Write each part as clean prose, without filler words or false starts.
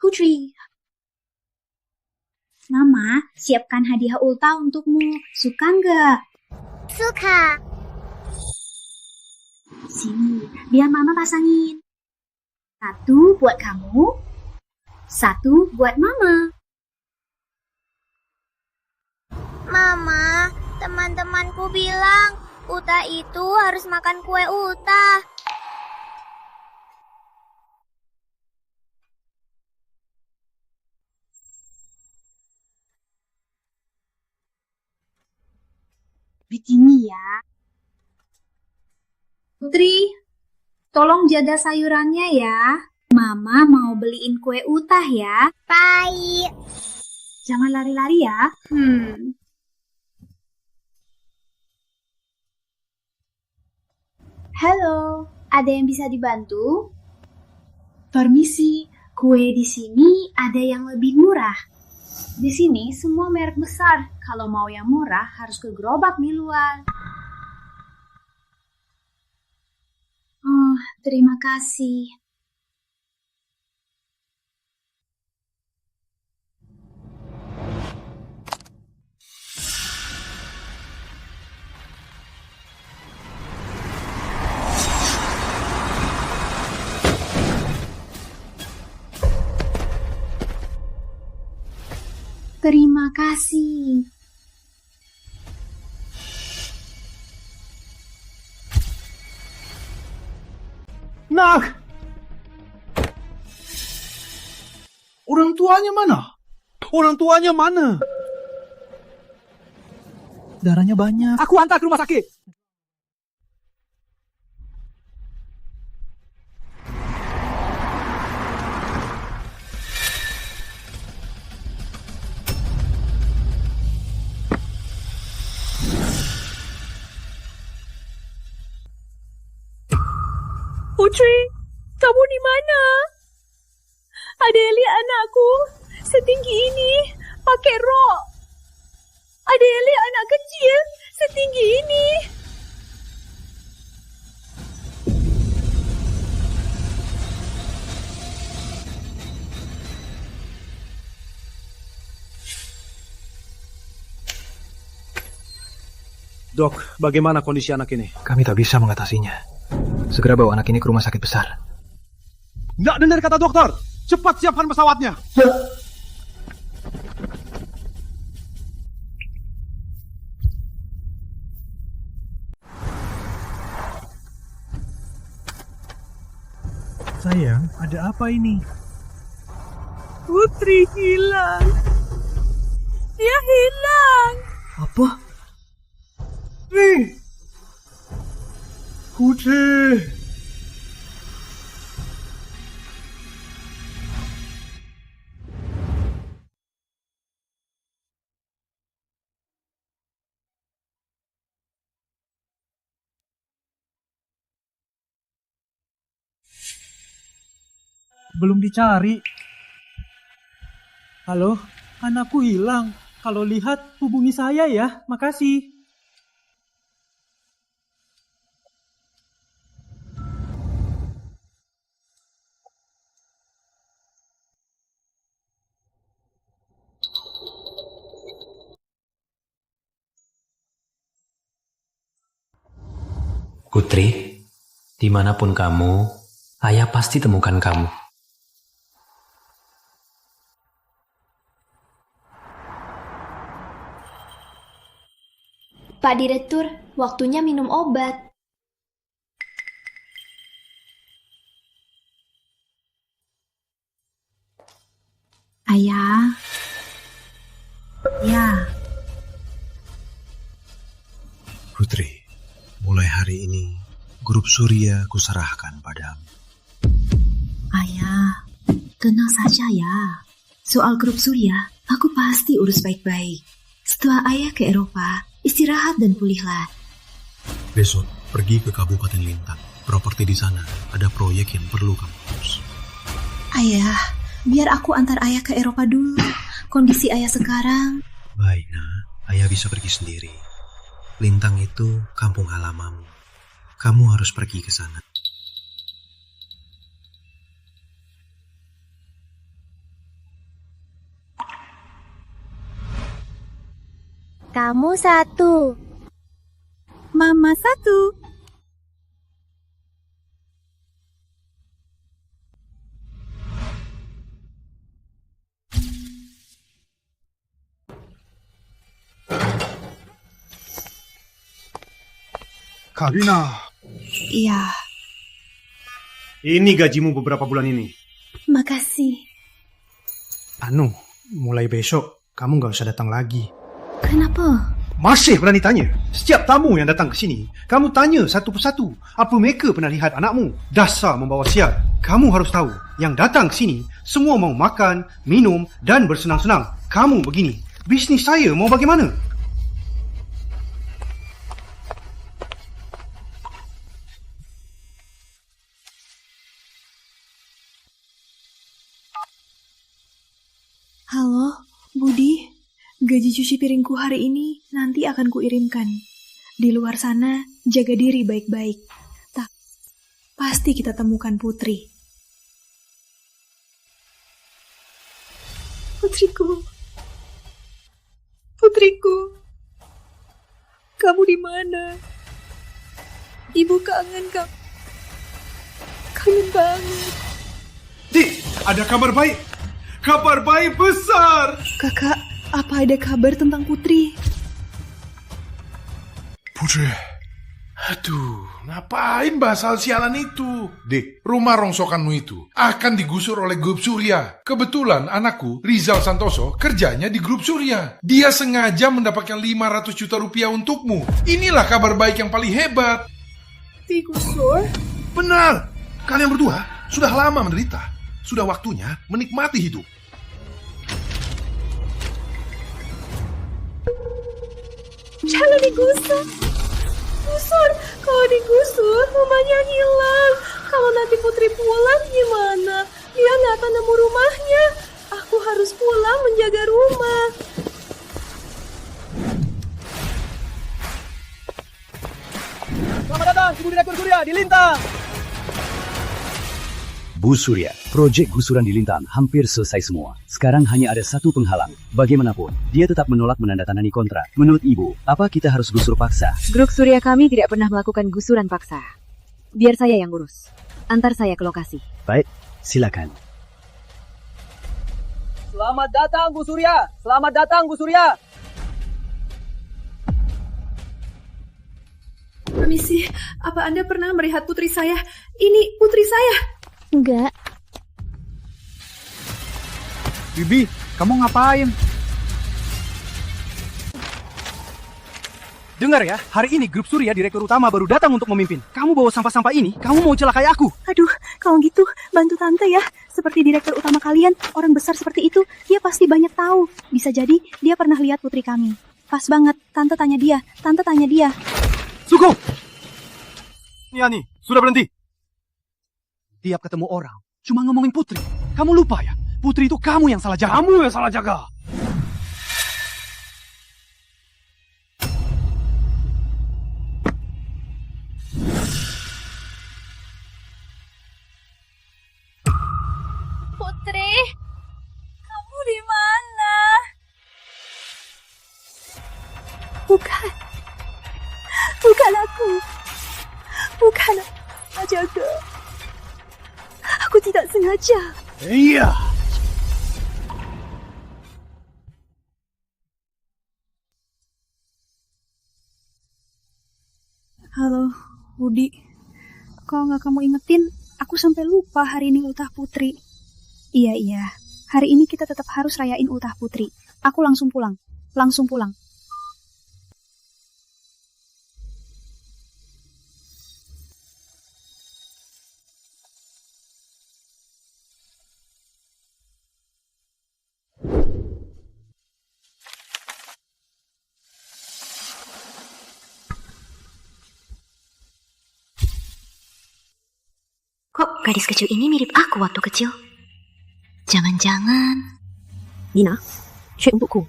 Putri. Mama, siapkan hadiah ulta untukmu. Suka nggak? Suka. Sini, biar Mama pasangin. 1 buat kamu, 1 buat Mama. Mama, teman-temanku bilang Uta itu harus makan kue Uta. Begini ya. Putri, tolong jaga sayurannya ya. Mama mau beliin kue Utah ya. Baik. Jangan lari-lari ya. Halo, ada yang bisa dibantu? Permisi, kue di sini ada yang lebih murah. Di sini semua merek besar. Kalau mau yang murah harus ke gerobak di luar. Oh, terima kasih. Terima kasih. Nak! Orang tuanya mana? Orang tuanya mana? Darahnya banyak. Aku antar ke rumah sakit. Putri, kamu di mana? Ada yang lihat anakku setinggi ini pakai rok. Ada yang lihat anak kecil setinggi ini. Dok, bagaimana kondisi anak ini? Kami tak bisa mengatasinya. Segera bawa anak ini ke rumah sakit besar. Nggak dengar kata dokter. Cepat siapkan pesawatnya. Sayang, ada apa ini? Putri hilang. Dia hilang. Apa? Putri. Belum dicari. Halo, anakku hilang. Kalau lihat, hubungi saya ya. Makasih. Putri, dimanapun kamu, ayah pasti temukan kamu. Pak Direktur, waktunya minum obat. Ayah. Ya. Putri, mulai hari ini grup Surya kuserahkan padamu. Ayah, tenang saja ya. Soal grup Surya, aku pasti urus baik-baik. Setelah ayah ke Eropa, istirahat dan pulihlah. Besok pergi ke Kabupaten Lintang. Properti di sana ada proyek yang perlu kamu urus. Ayah, biar aku antar ayah ke Eropa dulu. Kondisi ayah sekarang. Baik, Nak. Ayah bisa pergi sendiri. Lintang itu kampung halamanmu. Kamu harus pergi ke sana. Kamu 1. Mama 1. Karina, Iya, ini gajimu beberapa bulan ini. makasih. Mulai besok kamu nggak usah datang lagi. Kenapa? Masih berani tanya? Setiap tamu yang datang ke sini, kamu tanya satu persatu, apa mereka pernah lihat anakmu? Dasar membawa sial. Kamu harus tahu, yang datang ke sini, semua mau makan, minum dan bersenang-senang. Kamu begini, bisnis saya mau bagaimana? Halo, Budi. Gaji cuci piringku hari ini nanti akan kuirimkan. Di luar sana, jaga diri baik-baik. Pasti kita temukan Putri. Putriku. Putriku. Kamu di mana? Ibu kangen kamu. Kangen banget. Dik, ada kabar baik. Kabar baik besar. Kakak, apa ada kabar tentang Putri? Putri. Aduh, ngapain basal sialan itu? Dik, rumah rongsokanmu itu akan digusur oleh grup Surya. Kebetulan anakku, Rizal Santoso, kerjanya di grup Surya. Dia sengaja mendapatkan 500 juta rupiah untukmu. Inilah kabar baik yang paling hebat. Digusur? Benar, kalian berdua sudah lama menderita. Sudah waktunya menikmati hidup. Jangan digusur. Gusur, kalau digusur rumahnya hilang. Kalau nanti Putri pulang gimana? Dia nggak akan nemu rumahnya. Aku harus pulang menjaga rumah. Selamat datang, Ibu Direktur Surya di Lintang. Bu Surya, proyek gusuran di Lintang hampir selesai semua. Sekarang hanya ada satu penghalang. Bagaimanapun, dia tetap menolak menandatangani kontrak. Menurut Ibu, apa kita harus gusur paksa? Grup Surya kami tidak pernah melakukan gusuran paksa. Biar saya yang urus. Antar saya ke lokasi. Baik, silakan. Selamat datang, Bu Surya. Selamat datang, Bu Surya. Permisi, apa Anda pernah melihat putri saya? Ini putri saya. Enggak. Bibi, kamu ngapain? Dengar ya, hari ini grup Surya direktur utama baru datang untuk memimpin. Kamu bawa sampah-sampah ini, kamu mau celakai aku. Aduh, kalau gitu bantu tante ya. Seperti direktur utama kalian, orang besar seperti itu, dia pasti banyak tahu. Bisa jadi dia pernah lihat putri kami. Pas banget, tante tanya dia. Cukup! Nih, sudah berhenti. Tiap ketemu orang, cuma ngomongin Putri. Kamu lupa ya, Putri itu kamu yang salah jaga. Kamu yang salah jaga. Putri, kamu di mana? Bukan aku. Bukan aku jaga. Aku tidak sengaja. Iya. Halo, Budi. Kalau nggak kamu ingetin, aku sampai lupa hari ini ultah Putri. Iya. Hari ini kita tetap harus rayain ultah Putri. Aku langsung pulang. Kok gadis kecil ini mirip aku waktu kecil? Jangan-jangan... Nina, cek untukku.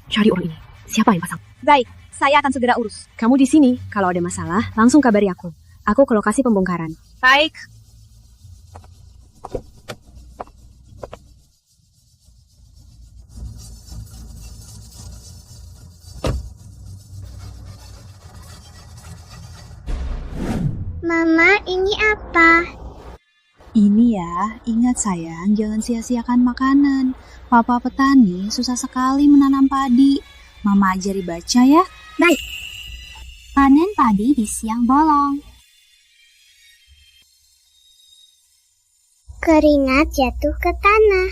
Cari orang ini. Siapa yang pasang? Baik, saya akan segera urus. Kamu di sini. Kalau ada masalah, langsung kabari aku. Aku ke lokasi pembongkaran. Baik. Mama, ini apa? Ini ya, ingat sayang, jangan sia-siakan makanan. Papa petani susah sekali menanam padi. Mama ajari baca ya. Baik. Panen padi di siang bolong. Keringat jatuh ke tanah.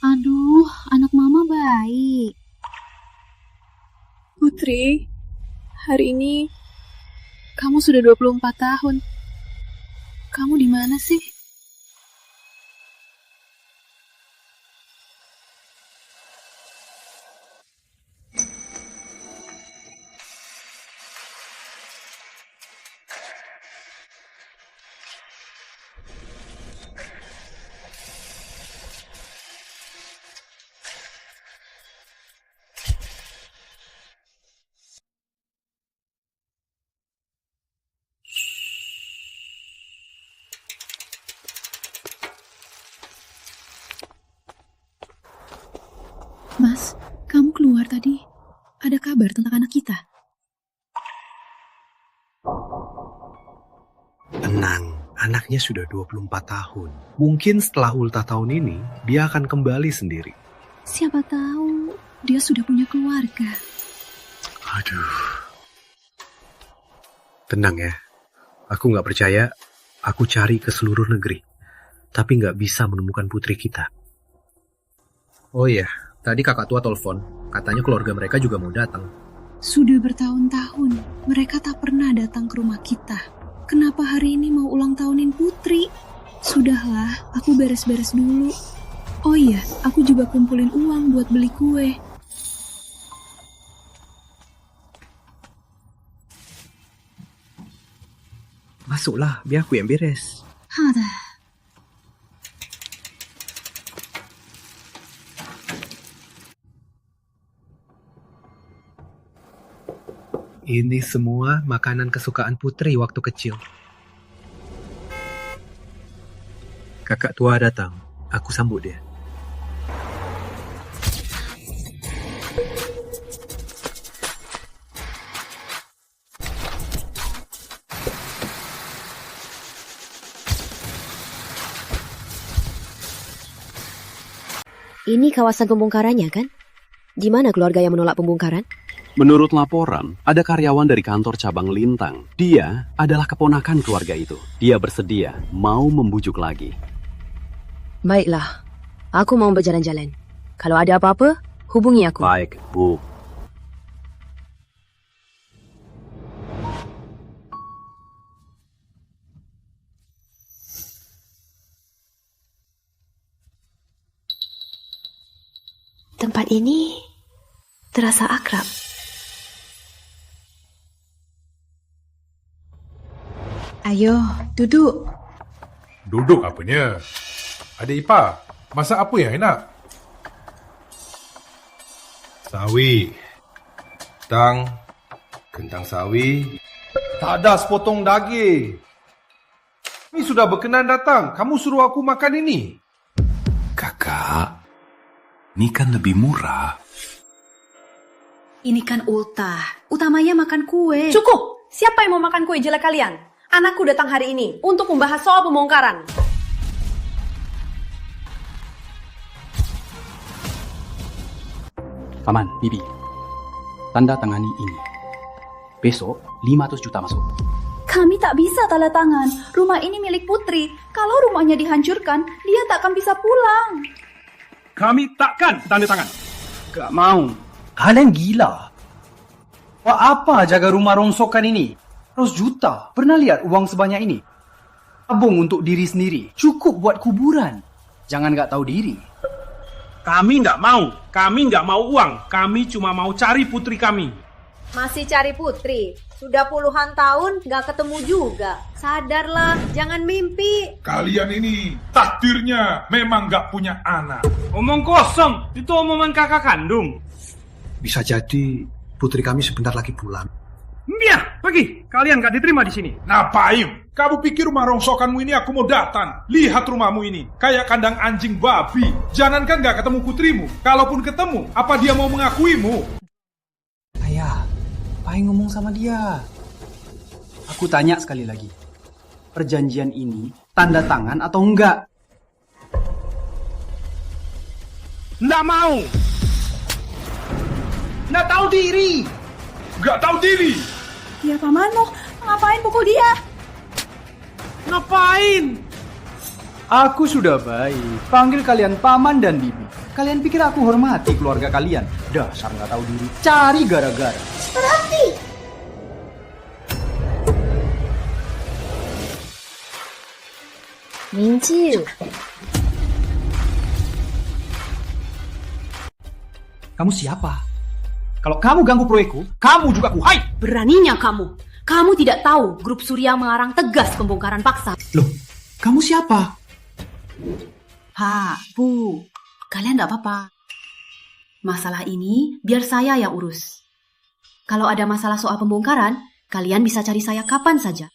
Aduh, anak mama baik. Putri, hari ini kamu sudah 24 tahun. Kamu di mana sih? Mas, kamu keluar tadi. Ada kabar tentang anak kita? Tenang, anaknya sudah 24 tahun. Mungkin setelah ultah tahun ini, dia akan kembali sendiri. Siapa tahu dia sudah punya keluarga. Aduh. Tenang ya, aku nggak percaya. Aku cari ke seluruh negeri, tapi nggak bisa menemukan putri kita. Oh iya, tadi kakak tua telepon. Katanya keluarga mereka juga mau datang. Sudah bertahun-tahun, mereka tak pernah datang ke rumah kita. Kenapa hari ini mau ulang tahunin Putri? Sudahlah, aku beres-beres dulu. Oh iya, aku juga kumpulin uang buat beli kue. Masuklah, biar aku yang beres. Hada. Ini semua makanan kesukaan Putri waktu kecil. Kakak tua datang, aku sambut dia. Ini kawasan pembongkarannya kan? Di mana keluarga yang menolak pembongkaran? Menurut laporan, ada karyawan dari kantor cabang Lintang. Dia adalah keponakan keluarga itu. Dia bersedia mau membujuk lagi. Baiklah, aku mau berjalan-jalan. Kalau ada apa-apa, hubungi aku. Baik, Bu. Tempat ini terasa akrab. Ayo, duduk. Duduk apanya? Adik Ipa, masak apa yang enak? Sawi. Kentang sawi. Tak ada sepotong daging. Ini sudah berkenan datang. Kamu suruh aku makan ini. Kakak, ini kan lebih murah. Ini kan ultah. Utamanya makan kue. Cukup! Siapa yang mau makan kue jelek kalian? Anakku datang hari ini untuk membahas soal pembongkaran. Paman, Bibi, tanda tangani ini. Besok 500 juta masuk. Kami tak bisa tanda tangan. Rumah ini milik Putri. Kalau rumahnya dihancurkan, dia tak akan bisa pulang. Kami takkan tanda tangan. Gak mau. Kalian gila. Buat apa jaga rumah rongsokan ini? 100 juta. Pernah lihat uang sebanyak ini? Tabung untuk diri sendiri. Cukup buat kuburan. Jangan gak tahu diri. Kami nggak mau. Kami nggak mau uang. Kami cuma mau cari putri kami. Masih cari putri? Sudah puluhan tahun nggak ketemu juga. Sadarlah, jangan mimpi. Kalian ini takdirnya memang nggak punya anak. Omong kosong. Itu omongan kakak kandung. Bisa jadi putri kami sebentar lagi pulang. Biar, pergi. Kalian gak diterima di sini. Ngapain? Kamu pikir rumah rongsokanmu ini aku mau datang? Lihat rumahmu ini, kayak kandang anjing babi. Jangankan gak ketemu putrimu. Kalaupun ketemu, apa dia mau mengakuimu? Ayah, apa yang ngomong sama dia? Aku tanya sekali lagi. perjanjian ini tanda tangan atau enggak. Nggak mau. Nggak tahu diri. Nggak tahu diri. Ya Paman, mau ngapain pukul dia? Ngapain? Aku sudah baik. Panggil kalian Paman dan Bibi. Kalian pikir aku hormati keluarga kalian? Dasar nggak tahu diri. Cari gara-gara. Berhenti! Minci. Kamu siapa? Kalau kamu ganggu proyekku, kamu juga kuhai. Beraninya kamu. Kamu tidak tahu grup Surya mengarang tegas pembongkaran paksa. Loh, kamu siapa? Pak, Bu, kalian tidak apa-apa. Masalah ini biar saya yang urus. Kalau ada masalah soal pembongkaran, kalian bisa cari saya kapan saja.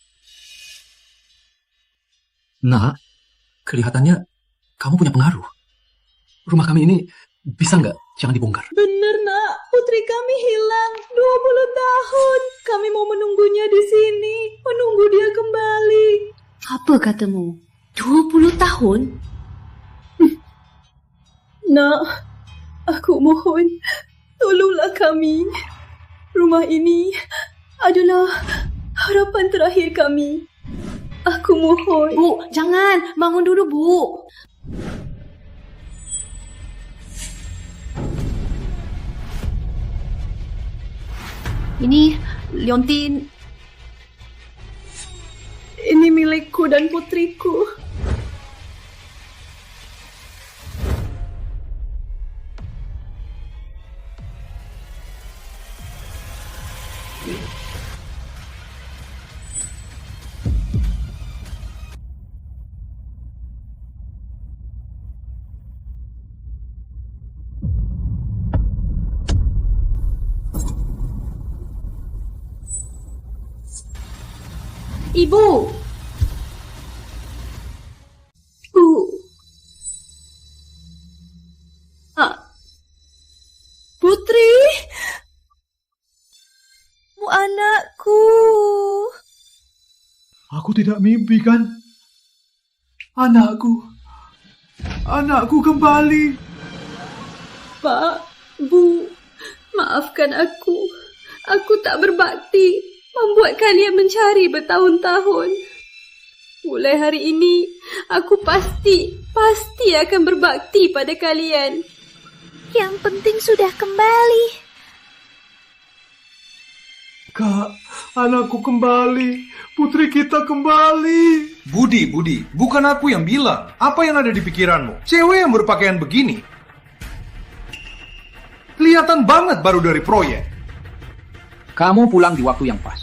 Nak, kelihatannya kamu punya pengaruh. Rumah kami ini bisa nggak jangan dibongkar? Bener, Nak. Putri kami hilang 20 tahun. Kami mau menunggunya di sini. Menunggu dia kembali. Apa katamu? 20 tahun? Nak, aku mohon, tolonglah kami. Rumah ini adalah harapan terakhir kami. Aku mohon. Bu, jangan. Bangun dulu, Bu. Ini liontin. Ini milikku dan putriku. Ibu. Bu. Putri. Anakku. Aku tidak mimpi kan? Anakku kembali. Pak, Bu, maafkan aku. Aku tak berbakti, membuat kalian mencari bertahun-tahun. Mulai hari ini, aku pasti akan berbakti pada kalian. Yang penting sudah kembali. Kak, anakku kembali. Putri kita kembali. Budi, bukan aku yang bilang. Apa yang ada di pikiranmu? Cewek yang berpakaian begini. Kelihatan banget baru dari proyek. Kamu pulang di waktu yang pas.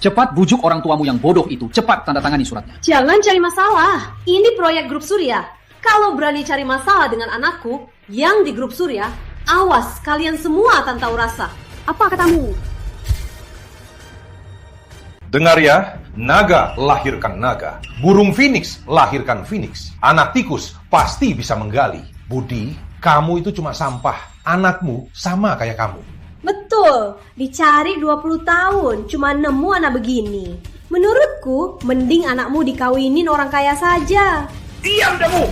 Cepat bujuk orang tuamu yang bodoh itu. Cepat tanda tangani suratnya. Jangan cari masalah. Ini proyek grup Surya. Kalau berani cari masalah dengan anakku yang di grup Surya, awas kalian semua akan tahu rasa. Apa katamu? Dengar ya, naga lahirkan naga. Burung Phoenix lahirkan Phoenix. Anak tikus pasti bisa menggali. Budi, kamu itu cuma sampah. Anakmu sama kayak kamu. Betul, dicari 20 tahun, cuma nemu anak begini. Menurutku, mending anakmu dikawinin orang kaya saja. Diam kamu!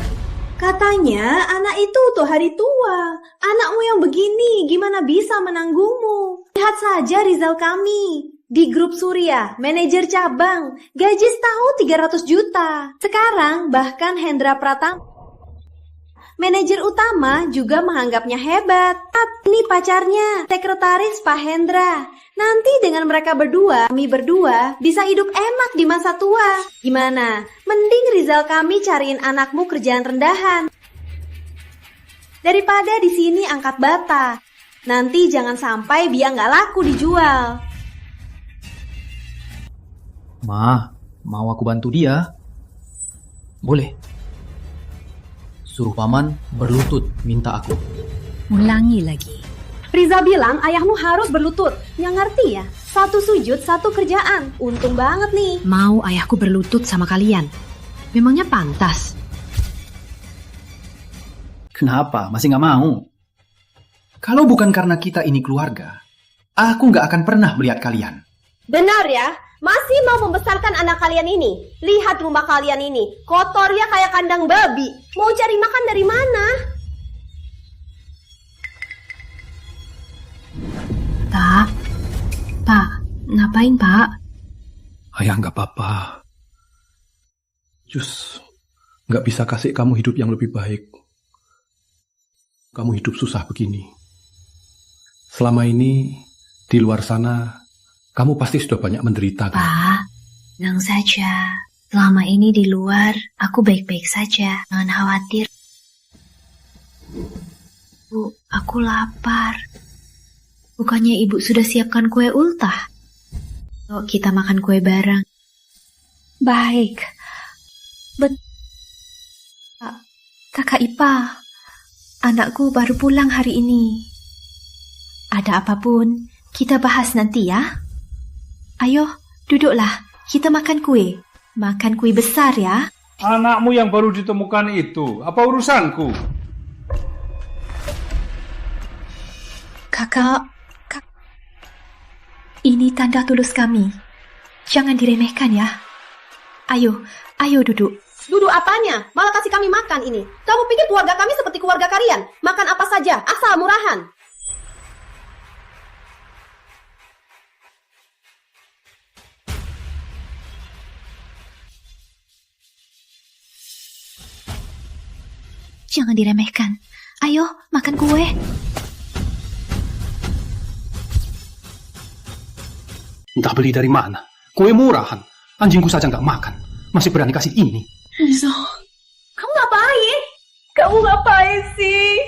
Katanya anak itu tuh hari tua. Anakmu yang begini gimana bisa menanggungmu? Lihat saja Rizal kami. Di grup Surya, manajer cabang, gaji setahun 300 juta. Sekarang bahkan Hendra Pratama, manajer utama, juga menganggapnya hebat. Ini pacarnya, sekretaris Pak Hendra. Nanti dengan mereka berdua, kami berdua bisa hidup enak di masa tua. Gimana? Mending Rizal kami cariin anakmu kerjaan rendahan. Daripada di sini angkat bata. Nanti jangan sampai dia nggak laku dijual. Ma, mau aku bantu dia? Boleh. Suruh paman berlutut minta aku. Ulangi lagi. Riza bilang ayahmu harus berlutut. Nggak ngerti ya? Satu sujud, satu kerjaan. Untung banget nih. Mau ayahku berlutut sama kalian? Memangnya pantas? Kenapa? Masih nggak mau? Kalau bukan karena kita ini keluarga, aku nggak akan pernah melihat kalian. Benar ya? Masih mau membesarkan anak kalian ini? Lihat rumah kalian ini, kotornya kayak kandang babi. Mau cari makan dari mana? Pak, ngapain Pak? Ayah nggak apa-apa. Jus, nggak bisa kasih kamu hidup yang lebih baik. Kamu hidup susah begini. Selama ini, di luar sana, kamu pasti sudah banyak menderita, kan? Pak, tenang saja. Selama ini di luar, aku baik-baik saja. Jangan khawatir. Bu, aku lapar. Bukannya ibu sudah siapkan kue ultah? Yuk kita makan kue bareng. Baik. Kakak Ipa, anakku baru pulang hari ini. Ada apapun, kita bahas nanti ya. Ayo, duduklah. Kita makan kue. Makan kue besar ya. Anakmu yang baru ditemukan itu, apa urusanku? Kakak, ini tanda tulus kami. Jangan diremehkan ya. Ayo duduk. Duduk apanya? Malah kasih kami makan ini. Kamu pikir keluarga kami seperti keluarga kalian? Makan apa saja, asal murahan. Jangan diremehkan. Ayo, makan kue. Entah beli dari mana. Kue murahan. Anjingku saja nggak makan. Masih berani kasih ini. Rizal, kamu ngapain? Kamu ngapain sih?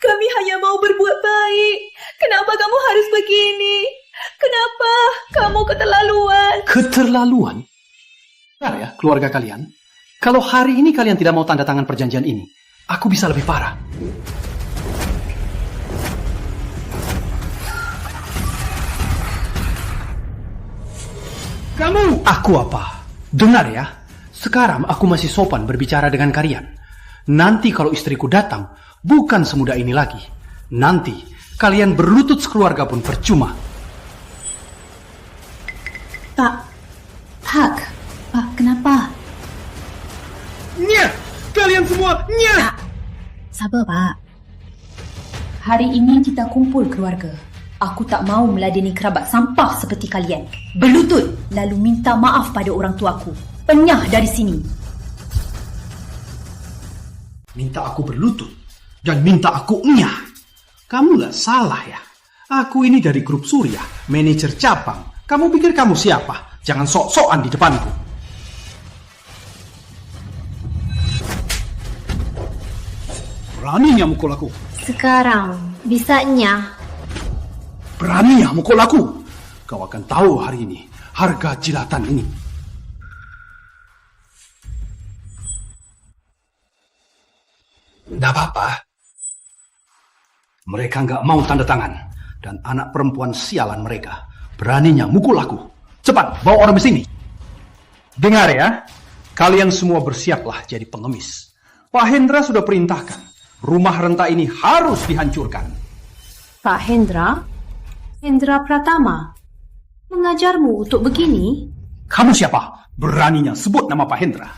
Kami hanya mau berbuat baik. Kenapa kamu harus begini? Kenapa kamu keterlaluan? Keterlaluan? Bentar ya, keluarga kalian. Kalau hari ini kalian tidak mau tanda tangan perjanjian ini, aku bisa lebih parah. Kamu! Aku apa? Dengar ya, sekarang aku masih sopan berbicara dengan kalian. Nanti kalau istriku datang, bukan semudah ini lagi. Nanti kalian berlutut sekeluarga pun percuma. Pak, kenapa? Nya! Kalian semua, nya! Sabar, Pak. Hari ini kita kumpul keluarga. Aku tak mau meladeni kerabat sampah seperti kalian. Berlutut, lalu minta maaf pada orang tuaku. Penyah dari sini. Minta aku berlutut dan minta aku nyah. Kamulah salah ya. Aku ini dari grup Surya, manajer cabang. Kamu pikir kamu siapa? Jangan sok-sokan di depanku. Beraninya mukul aku. Sekarang, bisanya. Beraninya mukul aku. Kau akan tahu hari ini harga jilatan ini. Nggak apa-apa. Mereka nggak mau tanda tangan. Dan anak perempuan sialan mereka beraninya mukul aku. Cepat, bawa orang ke sini. Dengar ya, kalian semua bersiaplah jadi pengemis. Pak Hendra sudah perintahkan, rumah renta ini harus dihancurkan. Pak Hendra? Hendra Pratama? Mengajarmu untuk begini? Kamu siapa? Beraninya sebut nama Pak Hendra.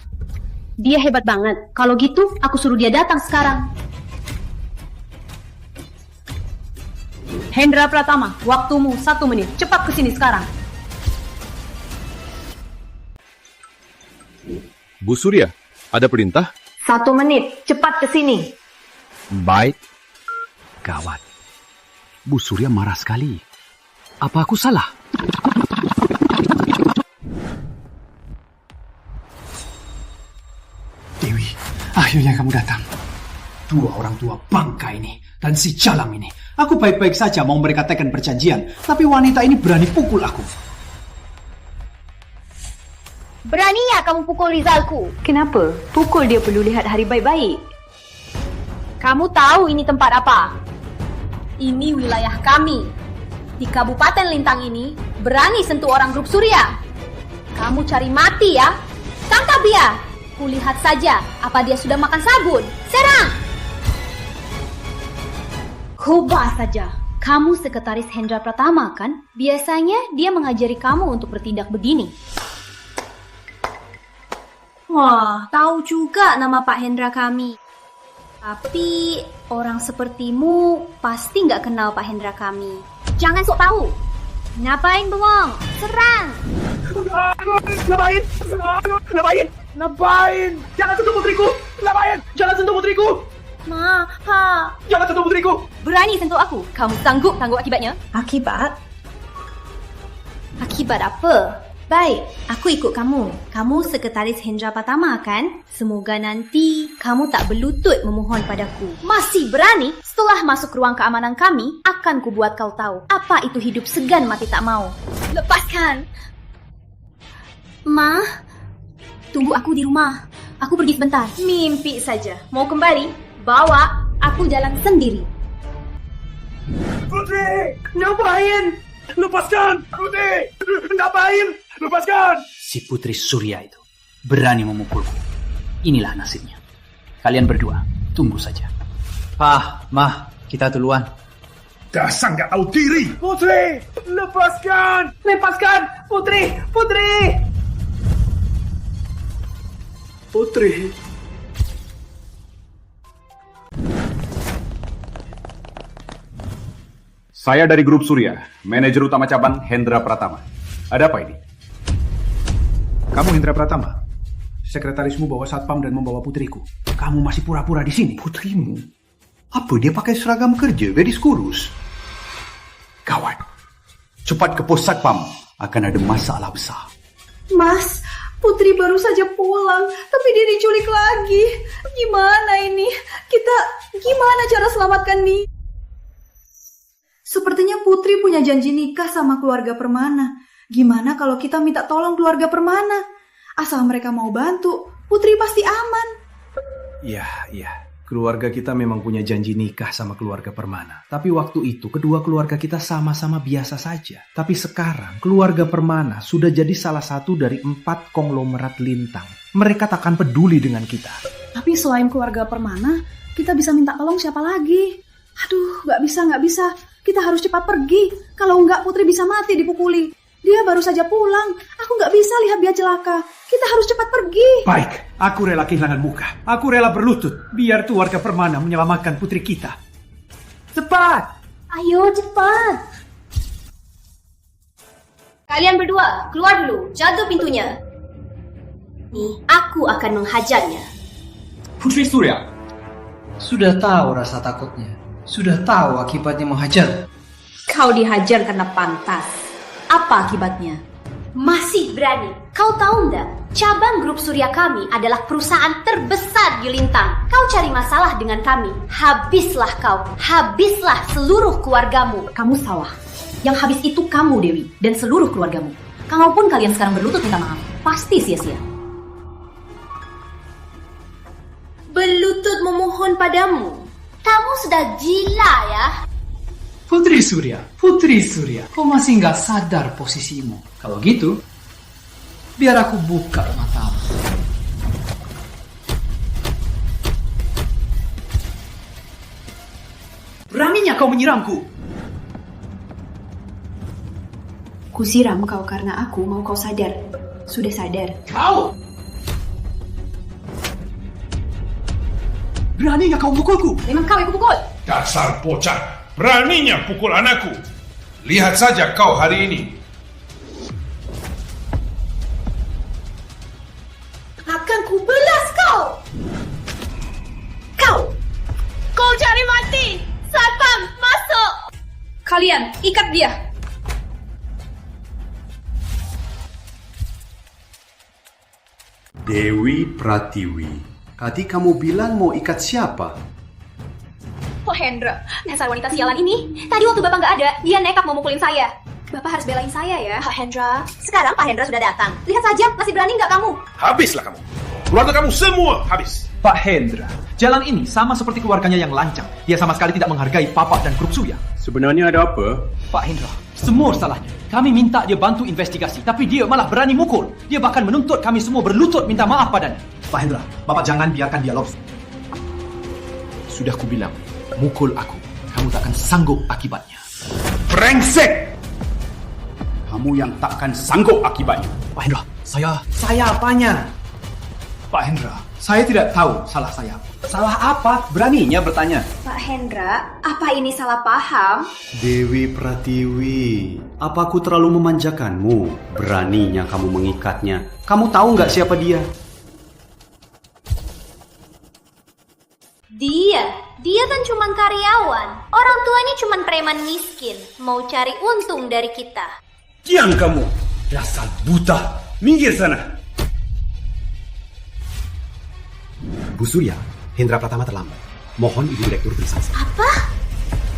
Dia hebat banget. Kalau gitu, aku suruh dia datang sekarang. Hendra Pratama, waktumu 1 menit. Cepat ke sini sekarang. Bu Surya, ada perintah? 1 menit, cepat ke sini. Baik. Gawat. Bu Surya marah sekali. Apa aku salah? Dewi, akhirnya kamu datang. 2 orang tua bangka ini dan si Jalam ini. Aku baik-baik saja mau mereka tekan perjanjian, tapi wanita ini berani pukul aku. Beraninya kamu pukul Rizalku. Kenapa? Pukul dia perlu lihat hari baik-baik. Kamu tahu ini tempat apa? Ini wilayah kami. Di Kabupaten Lintang ini, berani sentuh orang grup Surya. Kamu cari mati ya? Tangkap dia. Kulihat saja apa dia sudah makan sabun. Serang! Coba saja Kamu sekretaris Hendra Pratama kan? Biasanya dia mengajari kamu untuk bertindak begini. Wah, tahu juga nama Pak Hendra kami. Tapi orang sepertimu pasti nggak kenal Pak Hendra kami. Jangan sok tahu. Ngapain bengong? Serang! Ngapain? Jangan sentuh putriku! Ngapain? Jangan sentuh putriku! Ma, Jangan sentuh putriku! Berani sentuh aku? Kamu sanggup tanggung akibatnya? Akibat? Akibat apa? Baik, aku ikut kamu. Kamu sekretaris Hendra Pratama kan? Semoga nanti kamu tak berlutut memohon padaku. Masih berani? Setelah masuk ruang keamanan kami, akan kubuat kau tahu apa itu hidup segan mati tak mau. Lepaskan! Ma, tunggu aku di rumah. Aku pergi sebentar. Mimpi saja. Mau kembali? Bawa, aku jalan sendiri. Putri! Ngapain? Lepaskan! Putri! Ngapain? Lepaskan! Si Putri Surya itu berani memukulku. Inilah nasibnya. Kalian berdua, tunggu saja. Pa, Ma, kita duluan. Dasar nggak tahu diri. Putri! Lepaskan! Lepaskan! Putri! Putri! Putri! Saya dari Grup Surya, manajer utama cabang Hendra Pratama. Ada apa ini? Kamu Hendra Pratama? Sekretarismu bawa satpam dan membawa putriku. Kamu masih pura-pura di sini. Putrimu? Apa dia pakai seragam kerja, gadis kurus? Kawan, cepat ke pos satpam. Akan ada masalah besar. Mas, Putri baru saja pulang, tapi dia diculik lagi. Gimana ini? Gimana cara selamatkan nih? Sepertinya Putri punya janji nikah sama keluarga Permana. Gimana kalau kita minta tolong keluarga Permana? Asal mereka mau bantu, Putri pasti aman. Iya. Keluarga kita memang punya janji nikah sama keluarga Permana. Tapi waktu itu kedua keluarga kita sama-sama biasa saja. Tapi sekarang keluarga Permana sudah jadi salah satu dari 4 konglomerat lintang. Mereka takkan peduli dengan kita. Tapi selain keluarga Permana, kita bisa minta tolong siapa lagi? Aduh, nggak bisa. Kita harus cepat pergi. Kalau nggak, Putri bisa mati dipukuli. Dia baru saja pulang. Aku nggak bisa lihat dia celaka. Kita harus cepat pergi. Baik, aku rela kehilangan muka. Aku rela berlutut. Biar tuh warga Permana menyelamatkan putri kita. Cepat! Ayo cepat. Kalian berdua, keluar dulu. Jaga pintunya. Nih, aku akan menghajarnya. Putri Surya, sudah tahu rasa takutnya. Sudah tahu akibatnya menghajar. Kau dihajar karena pantas. Apa akibatnya? Masih berani. Kau tahu enggak? Cabang Grup Surya kami adalah perusahaan terbesar di Lintang. Kau cari masalah dengan kami. Habislah kau. Habislah seluruh keluargamu. Kamu salah. Yang habis itu kamu, Dewi, dan seluruh keluargamu. Kalaupun kalian sekarang berlutut minta maaf, pasti sia-sia. Berlutut memohon padamu. Kamu sudah gila ya? Putri Surya, kau masih nggak sadar posisimu. Kalau gitu, biar aku buka matamu. Beraninya kau menyiramku. Kusiram kau karena aku mau kau sadar. Sudah sadar. Kau! Beraninya kau pukulku. Memang kau yang kupukul. Dasar bocah, beraninya pukul anakku. Lihat saja kau hari ini. Akan kubelas kau. Kau cari mati. Satpam, masuk. Kalian, ikat dia. Dewi Pratiwi. Tadi kamu bilang mau ikat siapa? Oh Hendra, dasar wanita sialan ini. Tadi waktu Bapak nggak ada, dia nekat mau mukulin saya. Bapak harus belain saya ya. Pak Hendra, sekarang Pak Hendra sudah datang. Lihat saja, masih berani nggak kamu? Habislah kamu. Keluarga kamu semua habis. Pak Hendra, jalan ini sama seperti keluarganya yang lancang. Dia sama sekali tidak menghargai Papa dan Grup Surya. Sebenarnya ada apa? Pak Hendra, semua salahnya. Kami minta dia bantu investigasi, tapi dia malah berani mukul. Dia bahkan menuntut kami semua berlutut minta maaf padanya. Pak Hendra, Bapak jangan biarkan dia lolos. Sudah kubilang, mukul aku. Kamu tak akan sanggup akibatnya. brengsek! Kamu yang takkan sanggup akibatnya. Pak Hendra, Saya apanya? Pak Hendra, saya tidak tahu salah saya. Salah apa? Beraninya bertanya. Pak Hendra, apa ini salah paham? Dewi Pratiwi, apa aku terlalu memanjakanmu? Beraninya kamu mengikatnya. Kamu tahu nggak siapa dia? Dia kan cuma karyawan. Orang tuanya cuma preman miskin, mau cari untung dari kita. Diam kamu, dasar buta. Minggir sana. Bu Surya, Hendra Pratama terlambat. Mohon Ibu Direktur bersaksi. Apa?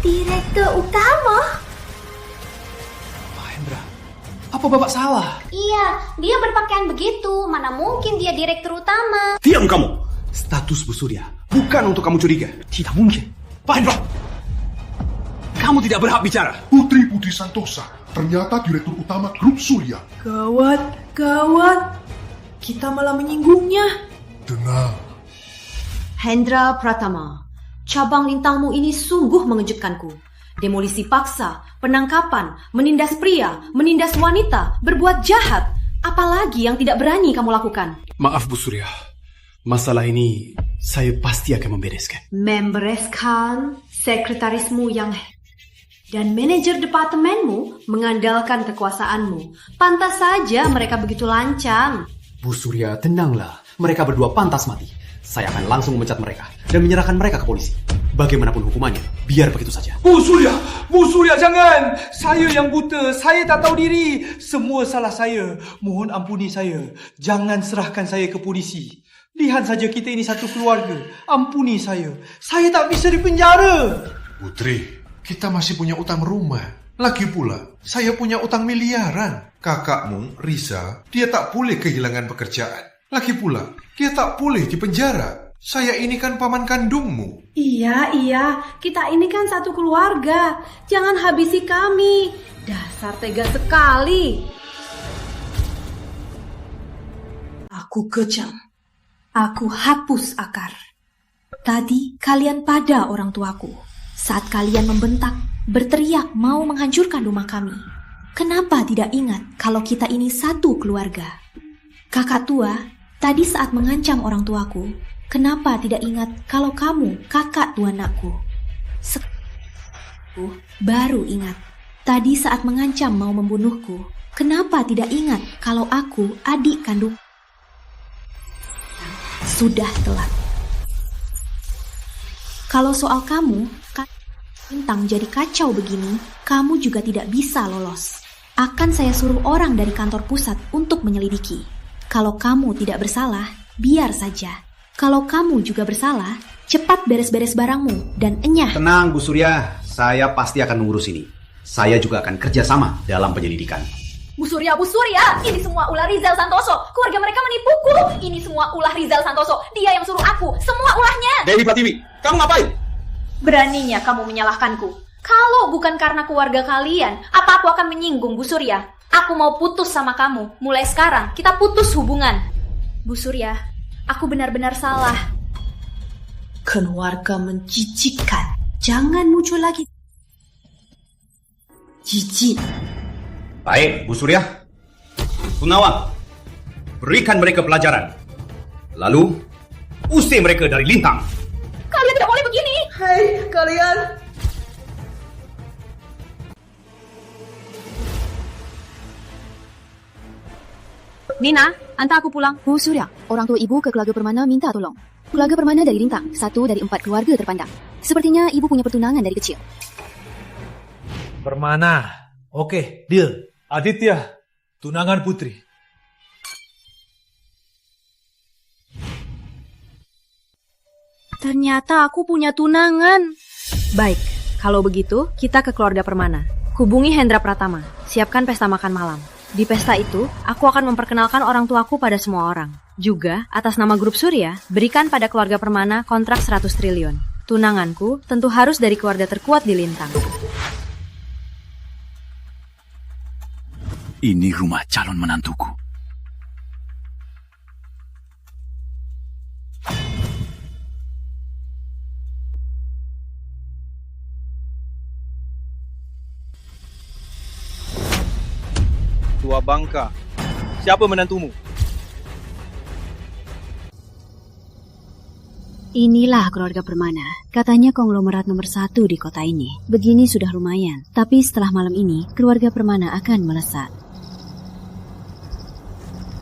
Direktur utama? Pak Hendra, apa Bapak salah? Iya, dia berpakaian begitu. Mana mungkin dia direktur utama? Diam kamu. Status Bu Surya bukan untuk kamu curiga. Tidak mungkin. Pak Hendra, kamu tidak berhak bicara. Putri Budi Santosa ternyata direktur utama grup Surya. Gawat. Kita malah menyinggungnya. Tenang. Hendra Pratama, cabang lintangmu ini sungguh mengejutkanku. Demolisi paksa, penangkapan, menindas pria, menindas wanita, berbuat jahat. Apalagi yang tidak berani kamu lakukan? Maaf Bu Surya, masalah ini saya pasti akan membereskan. Membereskan sekretarismu yang dan manajer departemenmu mengandalkan kekuasaanmu. Pantas saja mereka begitu lancang. Bu Surya, tenanglah. Mereka berdua pantas mati. Saya akan langsung memecat mereka dan menyerahkan mereka ke polisi. Bagaimanapun hukumannya, biar begitu saja. Bu Surya jangan. Saya yang buta, saya tak tahu diri. Semua salah saya. Mohon ampuni saya. Jangan serahkan saya ke polisi. Lihat saja kita ini satu keluarga. Ampuni saya. Saya tak bisa dipenjara. Putri, kita masih punya utang rumah. Lagi pula, saya punya utang miliaran. Kakakmu, Riza, dia tak boleh kehilangan pekerjaan. Lagi pula, dia tak boleh dipenjara. Saya ini kan paman kandungmu. Iya, kita ini kan satu keluarga. Jangan habisi kami. Dasar tega sekali. Aku kejam. Aku hapus akar. Tadi kalian pada orang tuaku. Saat kalian membentak, berteriak mau menghancurkan rumah kami. Kenapa tidak ingat kalau kita ini satu keluarga? Kakak tua, tadi saat mengancam orang tuaku, kenapa tidak ingat kalau kamu kakak tua anakku? Baru ingat. Tadi saat mengancam mau membunuhku, kenapa tidak ingat kalau aku adik kandung? Sudah telat. Kalau soal kamu, Bintang jadi kacau begini, kamu juga tidak bisa lolos. Akan saya suruh orang dari kantor pusat untuk menyelidiki. Kalau kamu tidak bersalah, biar saja. Kalau kamu juga bersalah, cepat beres-beres barangmu dan enyah. Tenang Bu Surya, saya pasti akan mengurus ini. Saya juga akan kerjasama dalam penyelidikan. Bu Surya, ini semua ulah Rizal Santoso. Keluarga mereka menipuku. Ini semua ulah Rizal Santoso. Dia yang suruh aku. Semua ulahnya. Dewi Pratiwi, kamu ngapain? Beraninya kamu menyalahkanku. Kalau bukan karena keluarga kalian, apa aku akan menyinggung Bu Surya? Aku mau putus sama kamu. Mulai sekarang kita putus hubungan. Bu Surya, aku benar-benar salah. Keluarga menjijikkan. Jangan muncul lagi. Jijik. Baik, Bu Surya. Punawang, berikan mereka pelajaran. Lalu, usir mereka dari Lintang. Kalian tidak boleh begini. Hei, kalian. Nina, antar aku pulang. Bu Surya, orang tua ibu ke keluarga Permana minta tolong. Keluarga Permana dari Lintang, satu dari 4 keluarga terpandang. Sepertinya ibu punya pertunangan dari kecil. Permana, oke, deal. Aditya, tunangan putri. Ternyata aku punya tunangan. Baik, kalau begitu kita ke keluarga Permana. Hubungi Hendra Pratama, siapkan pesta makan malam. Di pesta itu, aku akan memperkenalkan orang tuaku pada semua orang. Juga, atas nama grup Surya, berikan pada keluarga Permana kontrak 100 triliun. Tunanganku tentu harus dari keluarga terkuat di Lintang. Ini rumah calon menantuku. tua bangka. Siapa menantumu? Inilah keluarga Permana. Katanya konglomerat nomor 1 di kota ini. Begini sudah lumayan. Tapi setelah malam ini, keluarga Permana akan melesat.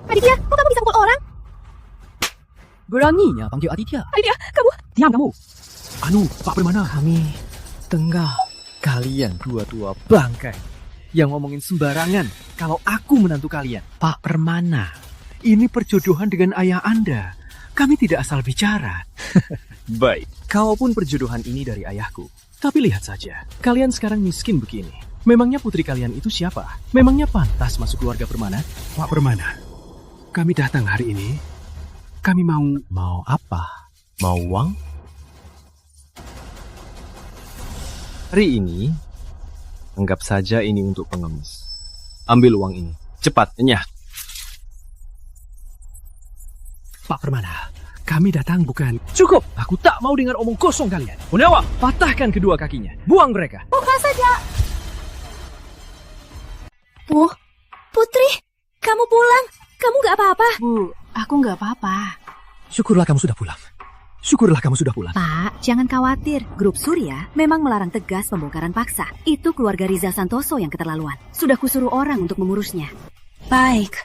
Aditya, kok kamu bisa pukul orang? Beraninya panggil Aditya. Aditya, kamu... Diam kamu. Pak Permana. Kami tengah. Kalian dua tua bangkai yang ngomongin sembarangan kalau aku menantu kalian. Pak Permana, ini perjodohan dengan ayah Anda. Kami tidak asal bicara. Baik, kalaupun perjodohan ini dari ayahku. Tapi lihat saja, kalian sekarang miskin begini. Memangnya putri kalian itu siapa? Memangnya pantas masuk keluarga Permana? Pak Permana, kami datang hari ini. Kami mau... Mau apa? Mau uang? Hari ini, anggap saja ini untuk pengemis. Ambil uang ini. Cepat, nyah. Pak Permana, kami datang bukan... Cukup! Aku tak mau dengar omong kosong kalian. Punyawa, patahkan kedua kakinya. Buang mereka. Bukan saja. Oh, Putri, kamu pulang. Kamu gak apa-apa? Bu, aku gak apa-apa. Syukurlah kamu sudah pulang. Syukurlah kamu sudah pulang. Pak, jangan khawatir. Grup Surya memang melarang tegas pembongkaran paksa. Itu keluarga Rizal Santoso yang keterlaluan. Sudah kusuruh orang untuk mengurusnya. Baik.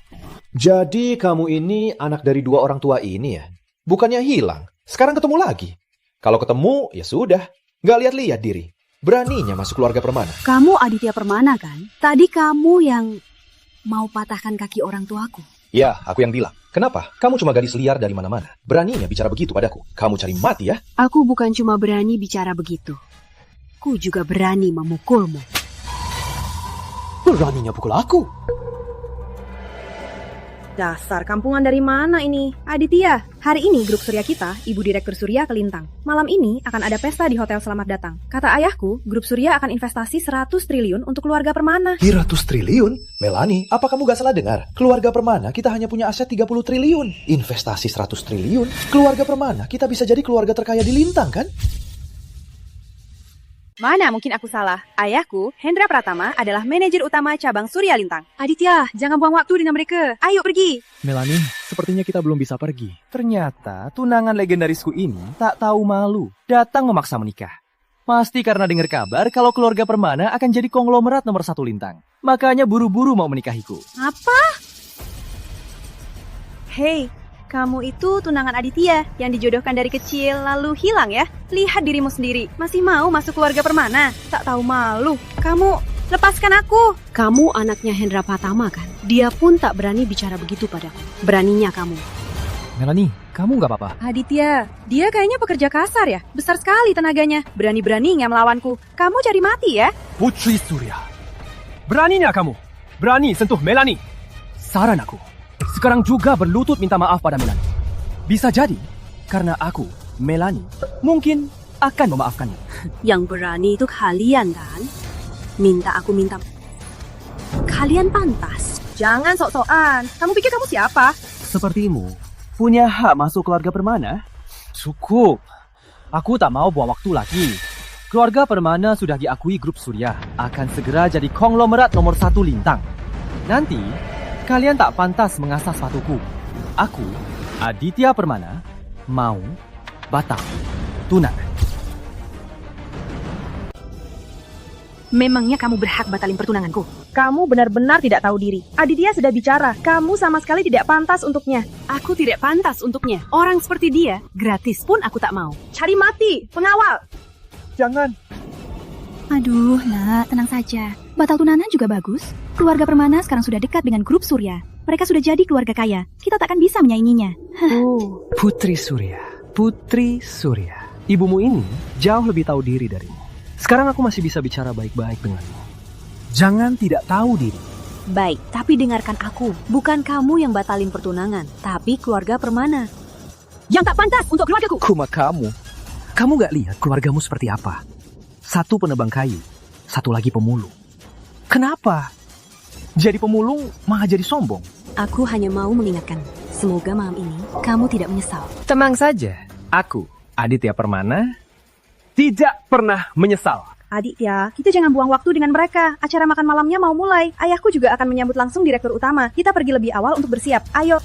Jadi kamu ini anak dari dua orang tua ini ya? Bukannya hilang, sekarang ketemu lagi. Kalau ketemu, ya sudah. Nggak lihat-lihat diri. Beraninya masuk keluarga Permana. Kamu Aditya Permana kan? Tadi kamu yang mau patahkan kaki orang tuaku. Ya, aku yang bilang. Kenapa? Kamu cuma gadis liar dari mana-mana. Beraninya bicara begitu padaku. Kamu cari mati ya? Aku bukan cuma berani bicara begitu. Ku juga berani memukulmu. Beraninya pukul aku? Dasar kampungan dari mana ini? Aditya, hari ini grup Surya kita, Ibu Direktur Surya ke Lintang. Malam ini akan ada pesta di Hotel Selamat Datang. Kata ayahku, grup Surya akan investasi 100 triliun untuk keluarga Permana. 100 triliun? Melani, apa kamu gak salah dengar? Keluarga Permana kita hanya punya aset 30 triliun. Investasi 100 triliun? Keluarga Permana kita bisa jadi keluarga terkaya di Lintang kan? Mana mungkin aku salah? Ayahku, Hendra Pratama, adalah manajer utama cabang Surya Lintang. Aditya, jangan buang waktu dengan mereka. Ayo pergi. Melanie, sepertinya kita belum bisa pergi. Ternyata tunangan legendarisku ini tak tahu malu. Datang memaksa menikah. Pasti karena dengar kabar kalau keluarga Permana akan jadi konglomerat nomor 1 Lintang. Makanya buru-buru mau menikahiku. Apa? Hei, kamu itu tunangan Aditya yang dijodohkan dari kecil lalu hilang ya? Lihat dirimu sendiri, masih mau masuk keluarga Permana? Tak tahu malu. Kamu, lepaskan aku. Kamu anaknya Hendra Pratama kan? Dia pun tak berani bicara begitu padaku. Beraninya kamu. Melanie, kamu gak apa-apa? Aditya, dia kayaknya pekerja kasar ya? Besar sekali tenaganya. Berani-beraninya melawanku. Kamu cari mati ya? Putri Surya, beraninya kamu. Berani sentuh Melanie. Saran aku, sekarang juga berlutut minta maaf pada Melanie. Bisa jadi, karena aku, Melanie, mungkin akan memaafkannya. Yang berani itu kalian kan? Aku minta. Kalian pantas. Jangan sok-sokan. Kamu pikir kamu siapa? Sepertimu, punya hak masuk keluarga Permana? Cukup. Aku tak mau buang waktu lagi. Keluarga Permana sudah diakui grup Surya. Akan segera jadi konglomerat nomor 1 Lintang. Nanti, kalian tak pantas mengasah sepatuku. Aku, Aditya Permana, mau batal tunangan. Memangnya kamu berhak batalin pertunanganku? Kamu benar-benar tidak tahu diri. Aditya sudah bicara, kamu sama sekali tidak pantas untuknya. Aku tidak pantas untuknya. Orang seperti dia, gratis pun aku tak mau. Cari mati, pengawal. Jangan. Aduh, nak, tenang saja. Batal tunangan juga bagus. Keluarga Permana sekarang sudah dekat dengan grup Surya. Mereka sudah jadi keluarga kaya. Kita takkan bisa menyainginya. Oh, Putri Surya. Putri Surya. Ibumu ini jauh lebih tahu diri darimu. Sekarang aku masih bisa bicara baik-baik denganmu. Jangan tidak tahu diri. Baik, tapi dengarkan aku. Bukan kamu yang batalin pertunangan, tapi keluarga Permana. Yang tak pantas untuk keluargaku. Kuma kamu. Kamu gak lihat keluargamu seperti apa? Satu penebang kayu, satu lagi pemulung. Kenapa? Jadi pemulung malah jadi sombong. Aku hanya mau mengingatkan. Semoga malam ini kamu tidak menyesal. Tenang saja. Aku, Aditya Permana, tidak pernah menyesal. Adik ya, kita jangan buang waktu dengan mereka. Acara makan malamnya mau mulai. Ayahku juga akan menyambut langsung direktur utama. Kita pergi lebih awal untuk bersiap. Ayo.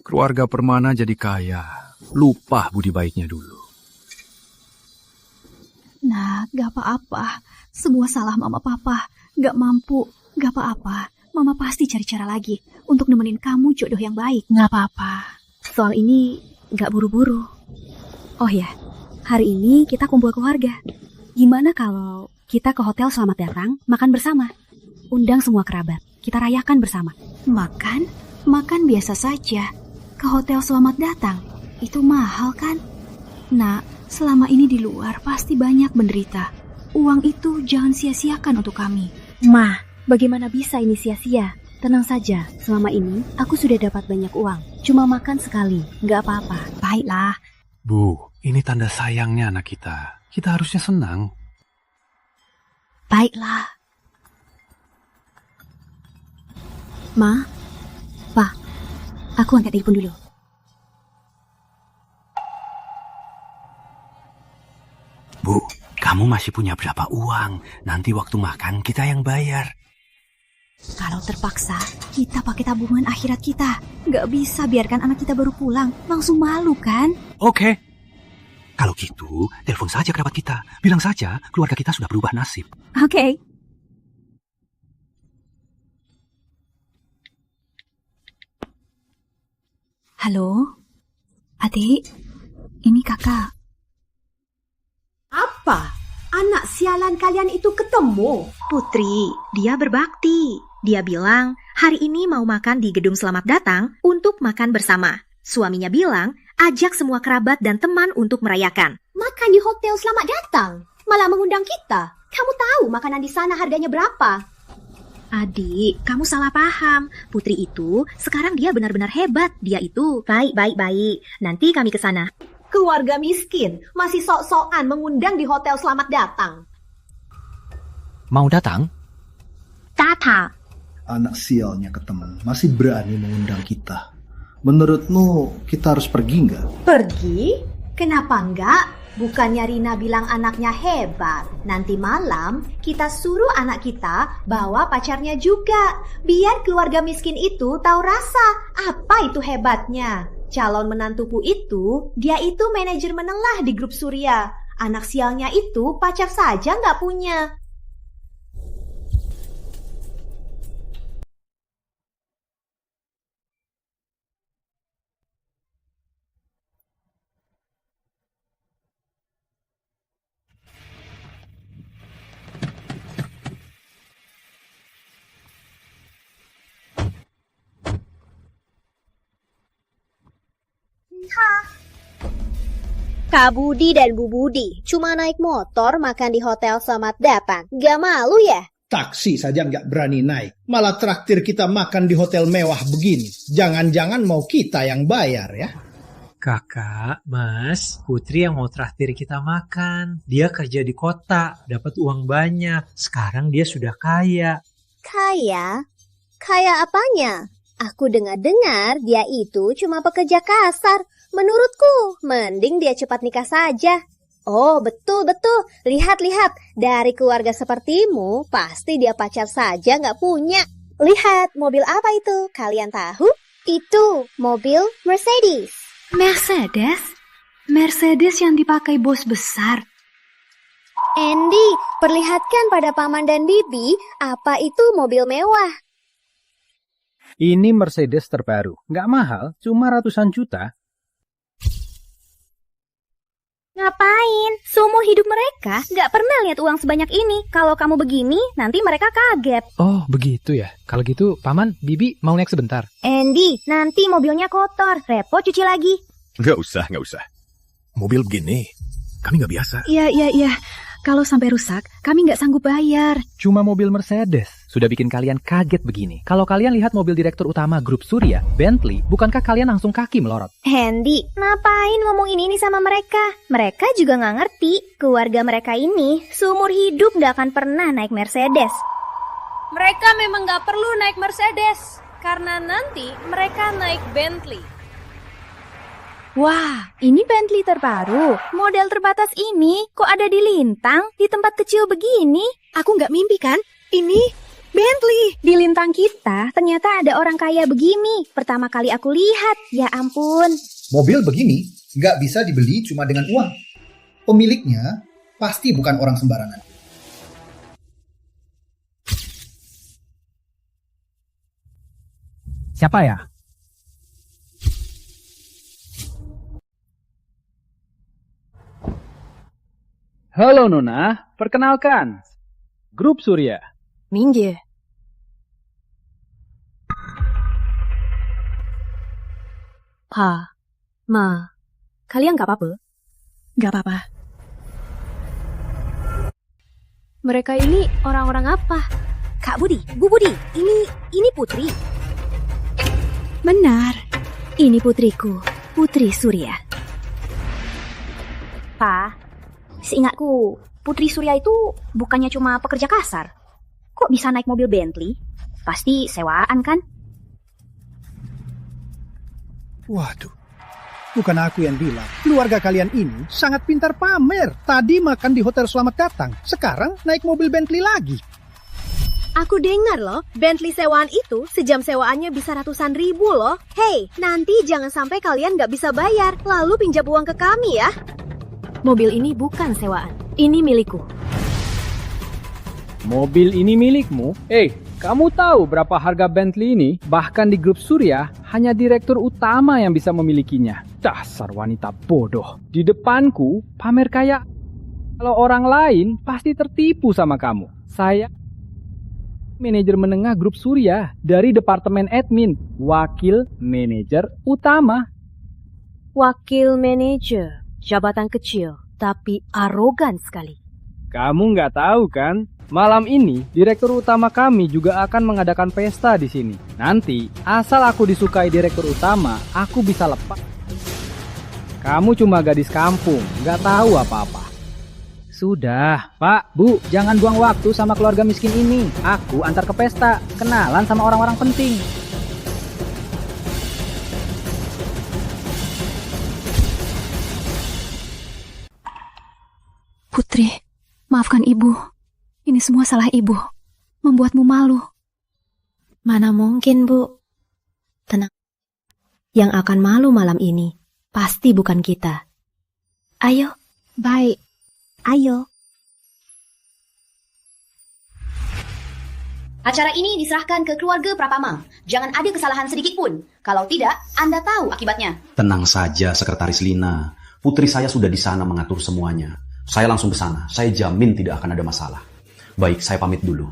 Keluarga Permana jadi kaya. Lupa budi baiknya dulu. Nah, gak apa-apa. Semua salah mama papa. Gak mampu. Gak apa-apa. Mama pasti cari cara lagi untuk nemenin kamu jodoh yang baik. Gak apa-apa. Soal ini gak buru-buru. Oh ya, hari ini kita kumpul keluarga. Gimana kalau kita ke hotel Selamat Datang, makan bersama? Undang semua kerabat, kita rayakan bersama. Makan? Makan biasa saja. Ke hotel Selamat Datang, itu mahal kan? Nak, selama ini di luar pasti banyak menderita. Uang itu jangan sia-siakan untuk kami. Ma, bagaimana bisa ini sia-sia? Tenang saja, selama ini aku sudah dapat banyak uang. Cuma makan sekali, nggak apa-apa. Baiklah. Bu, ini tanda sayangnya anak kita. Kita harusnya senang. Baiklah. Ma, Pa, aku angkat telepon dulu. Bu, kamu masih punya berapa uang? Nanti waktu makan kita yang bayar. Kalau terpaksa, kita pakai tabungan akhirat kita. Gak bisa biarkan anak kita baru pulang. Langsung malu kan? Oke. Kalau gitu, telepon saja kerabat kita. Bilang saja keluarga kita sudah berubah nasib. Oke. Halo? Adik? Ini kakak. Apa? Anak sialan kalian itu ketemu? Putri, dia berbakti. Dia bilang, hari ini mau makan di gedung Selamat Datang untuk makan bersama. Suaminya bilang, ajak semua kerabat dan teman untuk merayakan. Makan di hotel Selamat Datang? Malah mengundang kita? Kamu tahu makanan di sana harganya berapa? Adik, kamu salah paham. Putri itu, sekarang dia benar-benar hebat. Dia itu baik. Nanti kami ke sana. Keluarga miskin, masih sok-sokan mengundang di hotel Selamat Datang. Mau datang? Tata. Anak sialnya ketemu, masih berani mengundang kita. Menurutmu kita harus pergi nggak? Pergi? Kenapa enggak? Bukannya Rina bilang anaknya hebat. Nanti malam kita suruh anak kita bawa pacarnya juga. Biar keluarga miskin itu tahu rasa apa itu hebatnya. Calon menantuku itu, dia itu manajer menelah di grup Surya. Anak sialnya itu pacar saja nggak punya. Kak Budi dan Bu Budi cuma naik motor makan di hotel Selamat Datang. Gak malu ya? Taksi saja nggak berani naik. Malah traktir kita makan di hotel mewah begini. Jangan-jangan mau kita yang bayar ya? Kakak, Mas, Putri yang mau traktir kita makan. Dia kerja di kota, dapat uang banyak. Sekarang dia sudah kaya. Kaya? Kaya apanya? Aku dengar-dengar dia itu cuma pekerja kasar. Menurutku, mending dia cepat nikah saja. Oh, betul-betul. Lihat-lihat, dari keluarga sepertimu, pasti dia pacar saja nggak punya. Lihat, mobil apa itu? Kalian tahu? Itu mobil Mercedes. Mercedes? Mercedes yang dipakai bos besar. Andy, perlihatkan pada paman dan bibi apa itu mobil mewah. Ini Mercedes terbaru. Nggak mahal, cuma ratusan juta. Ngapain? Seumur hidup mereka nggak pernah lihat uang sebanyak ini. Kalau kamu begini, nanti mereka kaget. Oh, begitu ya. Kalau gitu, Paman, Bibi mau naik sebentar. Andy, nanti mobilnya kotor. Repot cuci lagi. Nggak usah. Mobil begini, kami nggak biasa. Iya. Kalau sampai rusak, kami nggak sanggup bayar. Cuma mobil Mercedes. Sudah bikin kalian kaget begini. Kalau kalian lihat mobil direktur utama grup Surya, Bentley, bukankah kalian langsung kaki melorot? Andy, ngapain ngomongin ini sama mereka? Mereka juga nggak ngerti. Keluarga mereka ini seumur hidup nggak akan pernah naik Mercedes. Mereka memang nggak perlu naik Mercedes, karena nanti mereka naik Bentley. Wah, ini Bentley terbaru. Model terbatas ini kok ada di Lintang, di tempat kecil begini? Aku nggak mimpi kan? Ini Bentley. Di Lintang kita ternyata ada orang kaya begini. Pertama kali aku lihat, ya ampun. Mobil begini nggak bisa dibeli cuma dengan uang. Pemiliknya pasti bukan orang sembarangan. Siapa ya? Halo Nona, perkenalkan. Grup Surya. Minggir. Pa, Ma, kalian gak apa-apa? Gak apa-apa. Mereka ini orang-orang apa? Kak Budi, Bu Budi, ini Putri. Benar. Ini putriku, Putri Surya. Pa, seingatku, Putri Surya itu bukannya cuma pekerja kasar. Kok bisa naik mobil Bentley? Pasti sewaan kan? Waduh, bukan aku yang bilang. Keluarga kalian ini sangat pintar pamer. Tadi makan di hotel Selamat Datang, sekarang naik mobil Bentley lagi. Aku dengar loh, Bentley sewaan itu sejam sewaannya bisa ratusan ribu loh. Hei, nanti jangan sampai kalian nggak bisa bayar, lalu pinjam uang ke kami ya. Mobil ini bukan sewaan, ini milikku. Mobil ini milikmu? Kamu tahu berapa harga Bentley ini? Bahkan di grup Surya, hanya direktur utama yang bisa memilikinya. Dasar wanita bodoh. Di depanku, pamer kaya. Kalau orang lain, pasti tertipu sama kamu. Saya manajer menengah grup Surya dari departemen admin, wakil manajer utama. Wakil manajer, jabatan kecil, tapi arogan sekali. Kamu nggak tahu kan? Malam ini, direktur utama kami juga akan mengadakan pesta di sini. Nanti, asal aku disukai direktur utama, aku bisa lepas. Kamu cuma gadis kampung, nggak tahu apa-apa. Sudah, Pak, Bu, jangan buang waktu sama keluarga miskin ini. Aku antar ke pesta, kenalan sama orang-orang penting. Putri, maafkan ibu. Ini semua salah ibu. Membuatmu malu. Mana mungkin, Bu? Tenang. Yang akan malu malam ini pasti bukan kita. Ayo. Baik. Ayo. Acara ini diserahkan ke keluarga Pratama. Jangan ada kesalahan sedikit pun. Kalau tidak, Anda tahu akibatnya. Tenang saja, Sekretaris Lina. Putri saya sudah di sana mengatur semuanya. Saya langsung ke sana. Saya jamin tidak akan ada masalah. Baik, saya pamit dulu.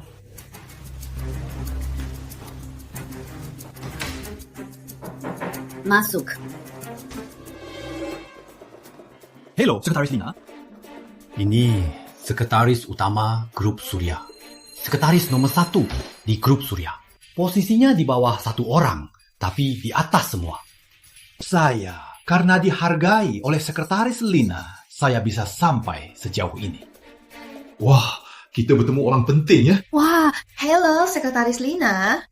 Masuk. Halo, Sekretaris Lina. Ini Sekretaris Utama Grup Surya. Sekretaris nomor 1 di Grup Surya. Posisinya di bawah 1 orang, tapi di atas semua. Saya, karena dihargai oleh Sekretaris Lina, saya bisa sampai sejauh ini. Wah, kita bertemu orang penting ya. Wah, hello Sekretaris Lina.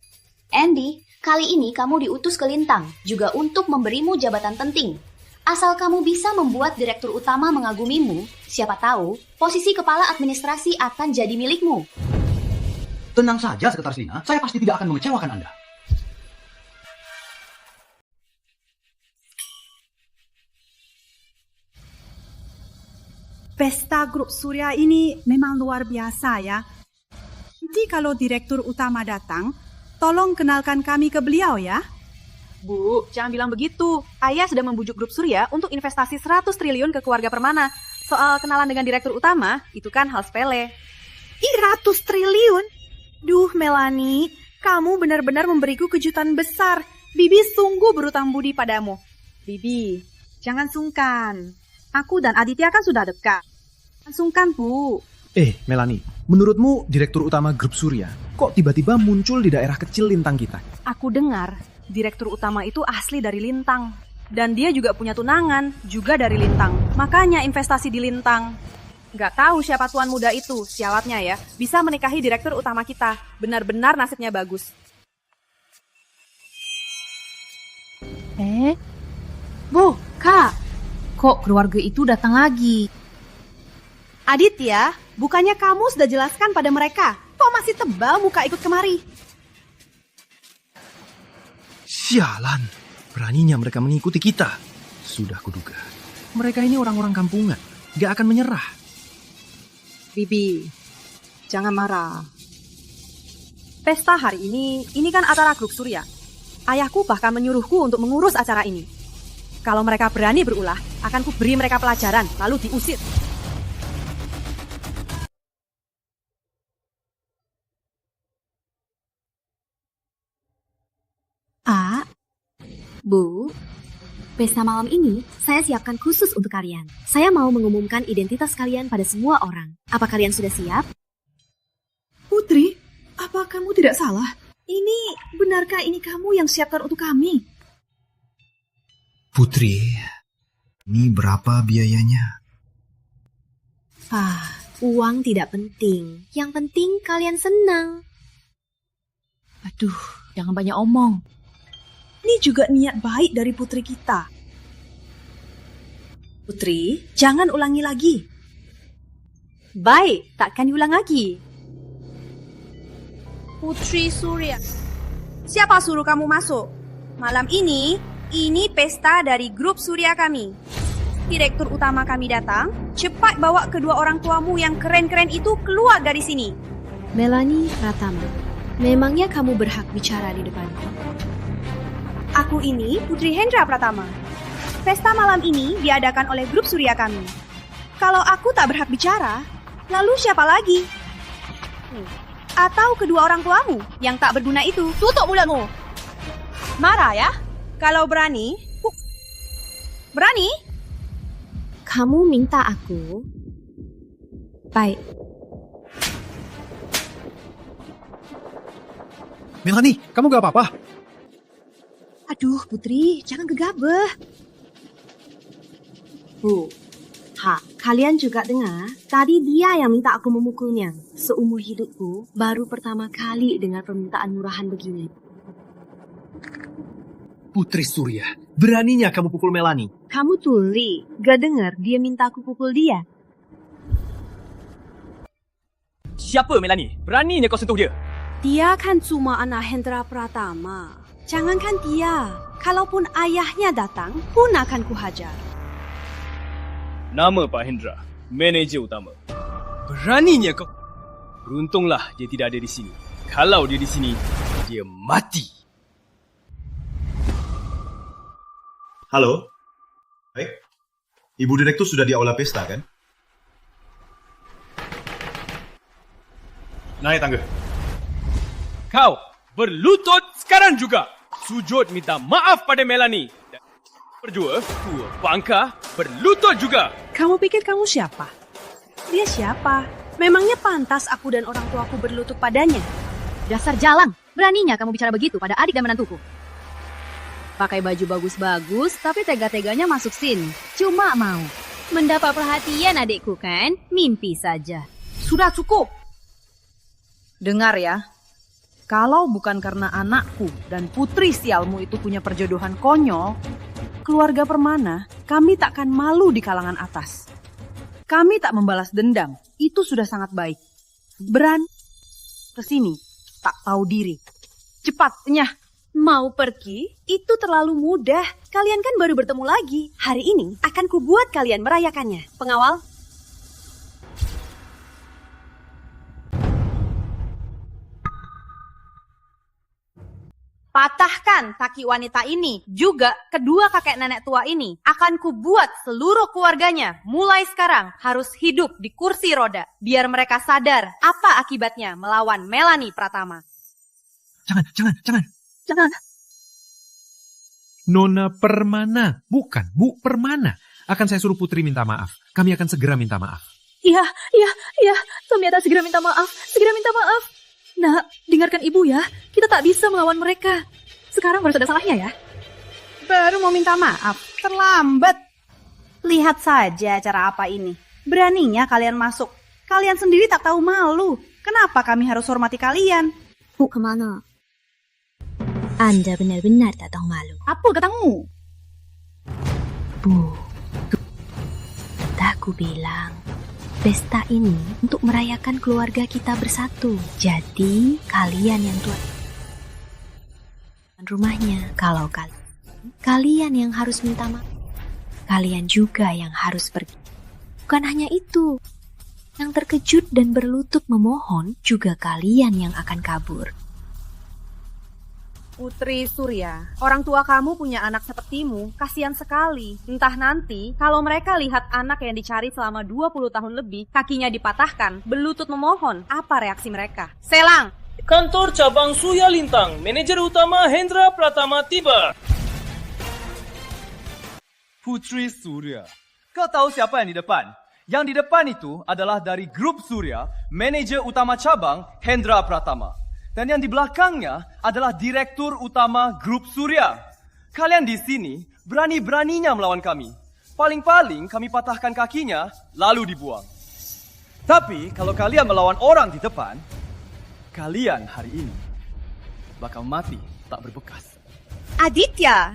Andy, kali ini kamu diutus ke Lintang, juga untuk memberimu jabatan penting. Asal kamu bisa membuat direktur utama mengagumimu, siapa tahu posisi kepala administrasi akan jadi milikmu. Tenang saja, Sekretaris Lina. Saya pasti tidak akan mengecewakan Anda. Pesta grup Surya ini memang luar biasa ya. Nanti kalau direktur utama datang, tolong kenalkan kami ke beliau ya. Bu, jangan bilang begitu. Ayah sudah membujuk grup Surya untuk investasi 100 triliun ke keluarga Permana. Soal kenalan dengan direktur utama, itu kan hal sepele. 100 triliun? Duh Melanie, kamu benar-benar memberiku kejutan besar. Bibi sungguh berutang budi padamu. Bibi, jangan sungkan. Aku dan Aditya kan sudah dekat. Jangan sungkan, Bu. Melanie, menurutmu direktur utama grup Surya kok tiba-tiba muncul di daerah kecil Lintang kita? Aku dengar direktur utama itu asli dari Lintang. Dan dia juga punya tunangan, juga dari Lintang. Makanya investasi di Lintang. Gak tahu siapa tuan muda itu, sialatnya ya. Bisa menikahi direktur utama kita. Benar-benar nasibnya bagus. Bu, Kak, kok keluarga itu datang lagi? Aditya, bukannya kamu sudah jelaskan pada mereka? Kok masih tebal muka ikut kemari? Sialan, beraninya mereka mengikuti kita. Sudah kuduga. Mereka ini orang-orang kampungan, gak akan menyerah. Bibi, jangan marah. Pesta hari ini kan acara grup Surya. Ayahku bahkan menyuruhku untuk mengurus acara ini. Kalau mereka berani berulah, akan kuberi mereka pelajaran, lalu diusir. Bu, pesta malam ini saya siapkan khusus untuk kalian. Saya mau mengumumkan identitas kalian pada semua orang. Apa kalian sudah siap? Putri, apa kamu tidak salah? Benarkah ini kamu yang siapkan untuk kami? Putri, ini berapa biayanya? Uang tidak penting. Yang penting kalian senang. Aduh, jangan banyak omong. Ini juga niat baik dari putri kita. Putri, jangan ulangi lagi. Baik, takkan diulang lagi. Putri Surya, siapa suruh kamu masuk? Malam ini pesta dari grup Surya kami. Direktur utama kami datang, cepat bawa kedua orang tuamu yang keren-keren itu keluar dari sini. Melanie Pratama, memangnya kamu berhak bicara di depanku? Aku ini Putri Hendra Pratama. Pesta malam ini diadakan oleh grup Surya kami. Kalau aku tak berhak bicara, lalu siapa lagi? Atau kedua orang tuamu yang tak berguna itu? Tutup mulutmu. Marah ya? Kalau berani, berani? Kamu minta aku? Baik. Melanie, kamu gak apa-apa? Aduh, Putri, jangan gegabah. Bu, kalian juga dengar? Tadi dia yang minta aku memukulnya. Seumur hidupku, baru pertama kali dengar permintaan murahan begini. Putri Surya, beraninya kamu pukul Melanie. Kamu tuli, gak dengar dia minta aku pukul dia? Siapa Melanie? Beraninya kau sentuh dia? Dia kan cuma anak Hendra Pratama. Jangankan dia, kalaupun ayahnya datang, pun akan kuhajar. Nama Pak Hendra, manajer utama. Beraninya kau. Beruntunglah dia tidak ada di sini. Kalau dia di sini, dia mati. Halo? Baik. Ibu Direktur sudah di aula pesta, kan? Naik tangga. Kau berlutut sekarang juga. Sujud minta maaf pada Melanie. Dan berdua, tua bangka, berlutut juga. Kamu pikir kamu siapa? Dia siapa? Memangnya pantas aku dan orang tuaku berlutut padanya? Dasar jalang, beraninya kamu bicara begitu pada adik dan menantuku. Pakai baju bagus-bagus, tapi tega-teganya masuk sini. Cuma mau mendapat perhatian adikku kan? Mimpi saja. Sudah cukup. Dengar ya. Kalau bukan karena anakku dan putri sialmu itu punya perjodohan konyol, keluarga Permana, kami takkan malu di kalangan atas. Kami tak membalas dendam, itu sudah sangat baik. Berani kesini, tak tahu diri. Cepat, nyah. Mau pergi? Itu terlalu mudah. Kalian kan baru bertemu lagi. Hari ini akan kubuat kalian merayakannya. Pengawal. Patahkan kaki wanita ini, juga kedua kakek nenek tua ini. Akan kubuat seluruh keluarganya, mulai sekarang harus hidup di kursi roda. Biar mereka sadar apa akibatnya melawan Melanie Pratama. Jangan. Nona Permana, bukan Bu Permana. Akan saya suruh Putri minta maaf. Kami akan segera minta maaf. Iya. Kami akan segera minta maaf. Nak, dengarkan ibu ya. Kita tak bisa melawan mereka. Sekarang baru ada salahnya ya. Baru mau minta maaf, terlambat. Lihat saja cara apa ini. Beraninya kalian masuk. Kalian sendiri tak tahu malu. Kenapa kami harus hormati kalian? Bu, kemana? Anda benar-benar tak tahu malu. Apa katamu? Bu, entah ku bilang, pesta ini untuk merayakan keluarga kita bersatu. Jadi, kalian yang tuan rumahnya. Kalau kalian yang harus minta maaf, kalian juga yang harus pergi. Bukan hanya itu, yang terkejut dan berlutut memohon juga kalian yang akan kabur. Putri Surya, orang tua kamu punya anak sepertimu, kasihan sekali. Entah nanti, kalau mereka lihat anak yang dicari selama 20 tahun lebih, kakinya dipatahkan, berlutut memohon, apa reaksi mereka? Selang! Kantor cabang Surya Lintang, manajer utama Hendra Pratama tiba. Putri Surya, kau tahu siapa yang di depan? Yang di depan itu adalah dari grup Surya, manajer utama cabang Hendra Pratama. Dan yang di belakangnya adalah direktur utama grup Surya. Kalian di sini berani-beraninya melawan kami. Paling-paling kami patahkan kakinya, lalu dibuang. Tapi kalau kalian melawan orang di depan, kalian hari ini bakal mati tak berbekas. Aditya!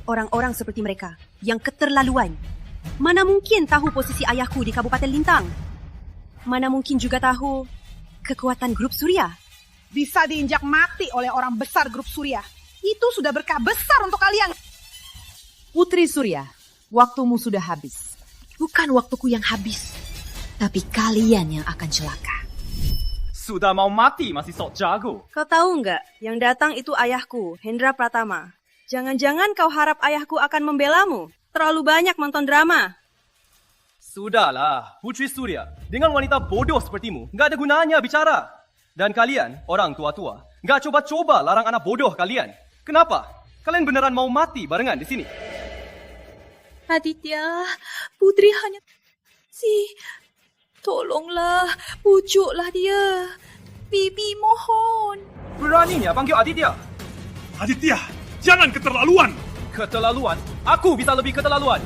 Orang-orang seperti mereka yang keterlaluan. Mana mungkin tahu posisi ayahku di Kabupaten Lintang? Mana mungkin juga tahu kekuatan grup Surya? Bisa diinjak mati oleh orang besar grup Surya. Itu sudah berkah besar untuk kalian. Putri Surya, waktumu sudah habis. Bukan waktuku yang habis, tapi kalian yang akan celaka. Sudah mau mati masih sok jago. Kau tahu nggak, yang datang itu ayahku, Hendra Pratama. Jangan-jangan kau harap ayahku akan membelamu? Terlalu banyak nonton drama. Sudahlah, Putri Surya. Dengan wanita bodoh sepertimu, nggak ada gunanya bicara. Dan kalian, orang tua-tua, nggak coba-coba larang anak bodoh kalian. Kenapa? Kalian beneran mau mati barengan di sini? Aditya, Putri hanya tolonglah, pujuklah dia. Bibi mohon. Beraninya panggil Aditya. Aditya, jangan keterlaluan. Keterlaluan? Aku bisa lebih keterlaluan.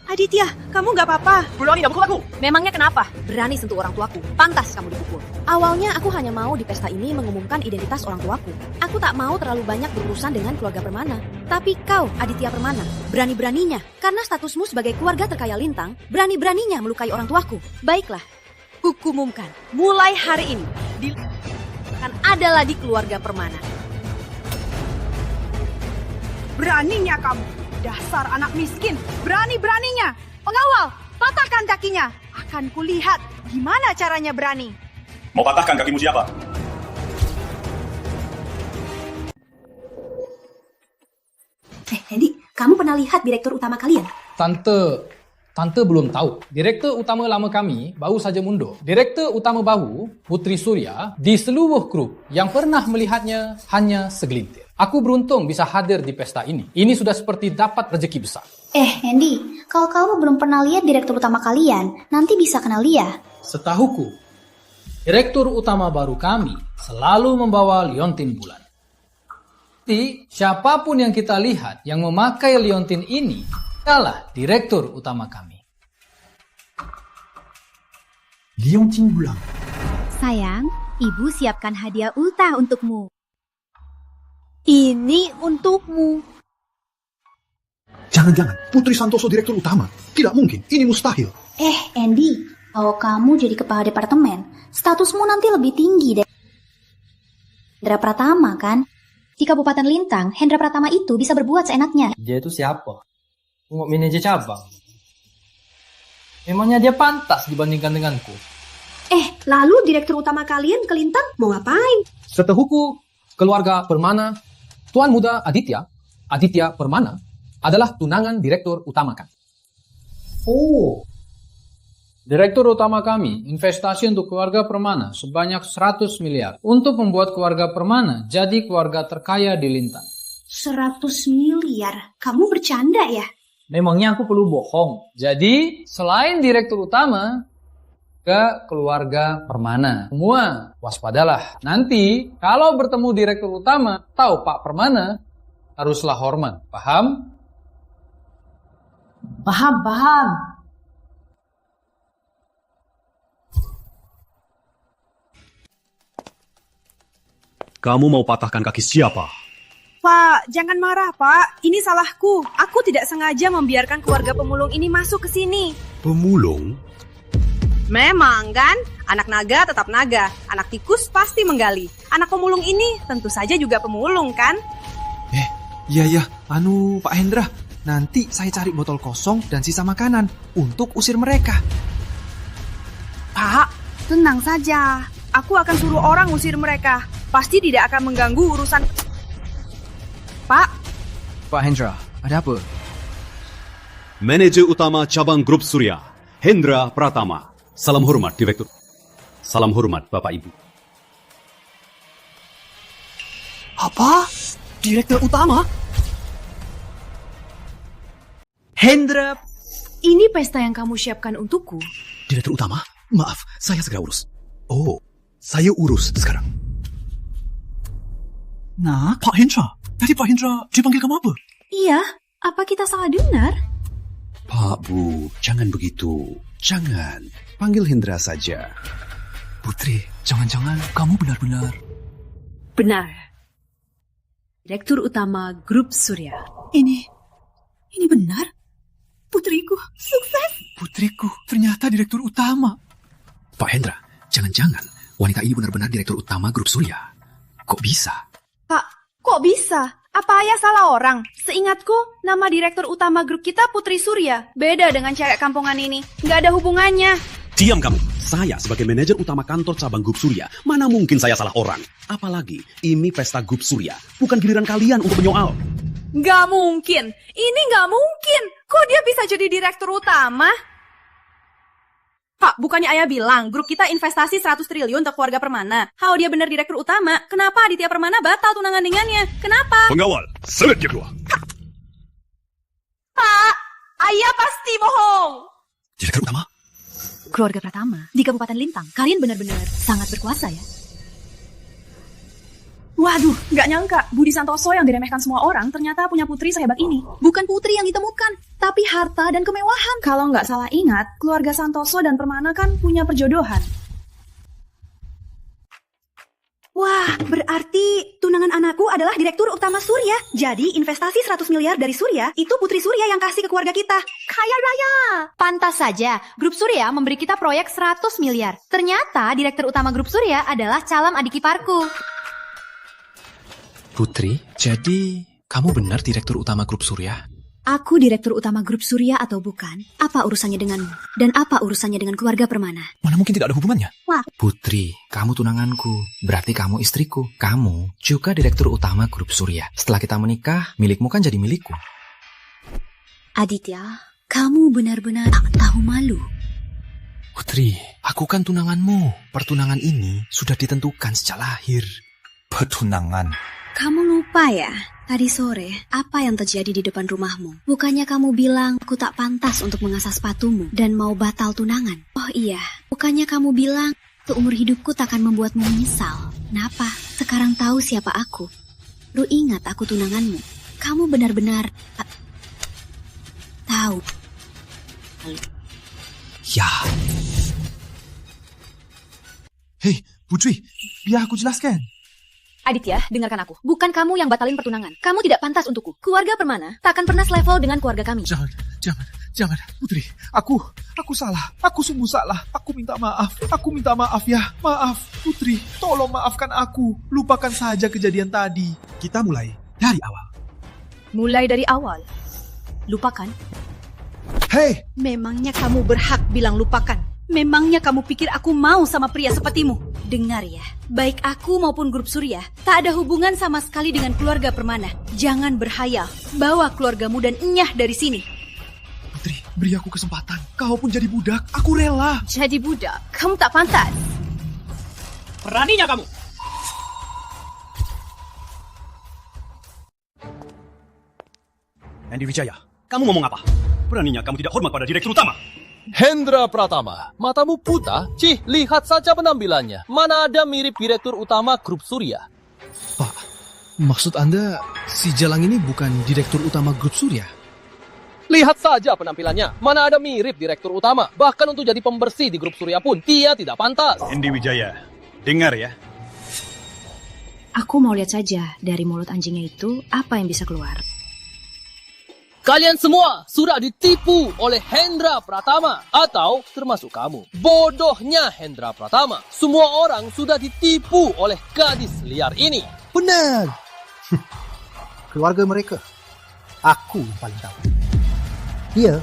Aditya, kamu nggak apa-apa. Berani dah pukul aku. Memangnya kenapa? Berani sentuh orang tuaku. Pantas kamu dipukul. Awalnya aku hanya mau di pesta ini mengumumkan identitas orang tuaku. Aku tak mau terlalu banyak berurusan dengan keluarga Permana. Tapi kau, Aditya Permana, berani-beraninya, karena statusmu sebagai keluarga terkaya Lintang, berani-beraninya melukai orang tuaku. Baiklah, hukumumkan. Mulai hari ini, akan ada lagi keluarga Permana. Beraninya kamu. Dasar anak miskin, berani-beraninya. Pengawal, patahkan kakinya. Akan kulihat gimana caranya berani. Mau patahkan kakimu siapa? Hendy, kamu pernah lihat direktur utama kalian? Tante belum tahu. Direktur utama lama kami baru saja mundur. Direktur utama baru, Putri Surya, di seluruh grup yang pernah melihatnya hanya segelintir. Aku beruntung bisa hadir di pesta ini. Ini sudah seperti dapat rezeki besar. Hendy, kalau kamu belum pernah lihat direktur utama kalian, nanti bisa kenal dia. Setahuku, direktur utama baru kami selalu membawa liontin bulan. Jadi, siapapun yang kita lihat yang memakai liontin ini adalah direktur utama kami. Liontin bulan. Sayang, ibu siapkan hadiah ultah untukmu. Ini untukmu. Jangan-jangan Putri Santoso direktur utama. Tidak mungkin, ini mustahil. Andy, kalau kamu jadi kepala departemen, statusmu nanti lebih tinggi dari Hendra Pratama, kan? Di Kabupaten Lintang, Hendra Pratama itu bisa berbuat seenaknya. Dia itu siapa? Manajer cabang. Memangnya dia pantas dibandingkan denganku? Lalu direktur utama kalian ke Lintang mau ngapain? Setahuku, keluarga Permana, Tuan Muda Aditya Permana, adalah tunangan direktur utama kami. Oh. Direktur utama kami investasi untuk keluarga Permana sebanyak 100 miliar untuk membuat keluarga Permana jadi keluarga terkaya di Lintang. 100 miliar? Kamu bercanda ya? Memangnya aku perlu bohong? Jadi, selain direktur utama, ke keluarga Permana. Semua waspadalah. Nanti kalau bertemu direktur utama atau Pak Permana, haruslah hormat. Paham? Paham. Kamu mau patahkan kaki siapa? Pak, jangan marah, Pak. Ini salahku. Aku tidak sengaja membiarkan keluarga pemulung ini masuk ke sini. Pemulung? Memang kan? Anak naga tetap naga. Anak tikus pasti menggali. Anak pemulung ini tentu saja juga pemulung, kan? Iya, Pak Hendra. Nanti saya cari botol kosong dan sisa makanan untuk usir mereka. Pak, tenang saja. Aku akan suruh orang usir mereka. Pasti tidak akan mengganggu urusan... Pak Hendra, ada apa? Manajer Utama Cabang Grup Surya, Hendra Pratama. Salam hormat, Direktur. Salam hormat, Bapak Ibu. Apa? Direktur Utama? Hendra, ini pesta yang kamu siapkan untukku. Direktur Utama, maaf, saya segera urus. Oh, saya urus sekarang. Nah, Pak Hendra. Tadi Pak Hendra dipanggil kamu apa? Iya, apa kita salah dengar? Pak Bu, jangan begitu. Jangan. Panggil Hendra saja. Putri, jangan-jangan kamu benar-benar... Benar. Direktur Utama Grup Surya. Ini benar? Putriku, sukses. Putriku, ternyata Direktur Utama. Pak Hendra, jangan-jangan wanita ini benar-benar Direktur Utama Grup Surya. Kok bisa? Pak, kok bisa? Apa ayah salah orang? Seingatku, nama direktur utama grup kita Putri Surya. Beda dengan cewek kampungan ini. Nggak ada hubungannya. Diam kamu. Saya sebagai manajer utama kantor cabang Grup Surya, mana mungkin saya salah orang? Apalagi ini pesta Grup Surya, bukan giliran kalian untuk menyoal. Nggak mungkin. Ini nggak mungkin. Kok dia bisa jadi direktur utama? Pak, bukannya ayah bilang grup kita investasi 100 triliun untuk keluarga Permana. How dia benar direktur utama? Kenapa Aditya Permana batal tunangan dengannya? Kenapa? Pengawal, selip dia keluar. Pak, ayah pasti bohong. Direktur Utama? Keluarga Pratama di Kabupaten Lintang. Kalian benar-benar sangat berkuasa ya. Waduh, nggak nyangka Budi Santoso yang diremehkan semua orang ternyata punya putri sehebat ini. Bukan putri yang ditemukan, tapi harta dan kemewahan. Kalau nggak salah ingat, keluarga Santoso dan Permana kan punya perjodohan. Wah, berarti tunangan anakku adalah direktur utama Surya. Jadi investasi 100 miliar dari Surya, itu Putri Surya yang kasih ke keluarga kita. Kaya raya! Pantas saja, Grup Surya memberi kita proyek 100 miliar. Ternyata direktur utama Grup Surya adalah calon adik iparku. Putri, jadi kamu benar Direktur Utama Grup Surya? Aku direktur utama Grup Surya atau bukan? Apa urusannya denganmu? Dan apa urusannya dengan keluarga Permana? Mana mungkin tidak ada hubungannya? Wah. Putri, kamu tunanganku. Berarti kamu istriku. Kamu juga Direktur Utama Grup Surya. Setelah kita menikah, milikmu kan jadi milikku. Aditya, kamu benar-benar tak tahu malu. Putri, aku kan tunanganmu. Pertunangan ini sudah ditentukan sejak lahir. Pertunangan? Kamu lupa ya, tadi sore apa yang terjadi di depan rumahmu? Bukannya kamu bilang aku tak pantas untuk mengasah sepatumu dan mau batal tunangan? Oh iya, bukannya kamu bilang seumur hidupku takkan membuatmu menyesal? Kenapa? Sekarang tahu siapa aku. Lu ingat aku tunanganmu. Kamu benar-benar tahu. Ya. Hei, Putri, biar aku jelaskan. Aditya, dengarkan aku. Bukan kamu yang batalin pertunangan. Kamu tidak pantas untukku. Keluarga Permana tak akan pernah selevel dengan keluarga kami. Jangan, Putri. Aku salah. Aku sungguh salah. Aku minta maaf ya. Maaf, Putri. Tolong maafkan aku. Lupakan saja kejadian tadi. Kita mulai dari awal. Mulai dari awal? Lupakan? Hei! Memangnya kamu berhak bilang lupakan? Memangnya kamu pikir aku mau sama pria sepertimu? Dengar ya, baik aku maupun Grup Surya tak ada hubungan sama sekali dengan keluarga Permana. Jangan berhayal, bawa keluargamu dan Enyah dari sini. Putri, beri aku kesempatan. Kau pun jadi budak, aku rela. Jadi budak? Kamu tak pantas. Beraninya kamu! Andy Wijaya, kamu ngomong apa? Beraninya kamu tidak hormat pada direktur utama? Hendra Pratama, matamu buta? Cih, lihat saja penampilannya. Mana ada mirip direktur utama Grup Surya? Pak, maksud Anda si Jalang ini bukan direktur utama Grup Surya? Lihat saja penampilannya. Mana ada mirip direktur utama. Bahkan untuk jadi pembersih di Grup Surya pun dia tidak pantas. Andy Wijaya, dengar ya. Aku mau lihat saja dari mulut anjingnya itu apa yang bisa keluar. Kalian semua sudah ditipu oleh Hendra Pratama, atau termasuk kamu. Bodohnya Hendra Pratama. Semua orang sudah ditipu oleh gadis liar ini. Benar. Keluarga mereka, aku yang paling tahu. Dia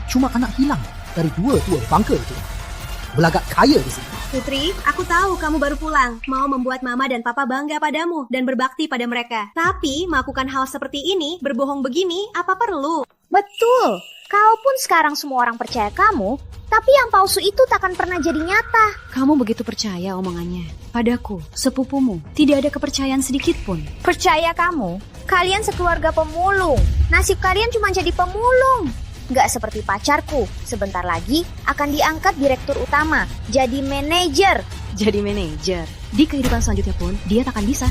cuma anak hilang dari dua tua bangka itu. Belagak kaya di sini. Putri, aku tahu kamu baru pulang, mau membuat mama dan papa bangga padamu dan berbakti pada mereka. Tapi melakukan hal seperti ini, berbohong begini, apa perlu? Betul. Kalaupun sekarang semua orang percaya kamu, tapi yang palsu itu takkan pernah jadi nyata. Kamu begitu percaya omongannya. Padaku, sepupumu, tidak ada kepercayaan sedikit pun. Percaya kamu? Kalian sekeluarga pemulung. Nasib kalian cuma jadi pemulung. Nggak seperti pacarku, sebentar lagi akan diangkat direktur utama, jadi manajer. Jadi manajer? Di kehidupan selanjutnya pun, dia takkan bisa.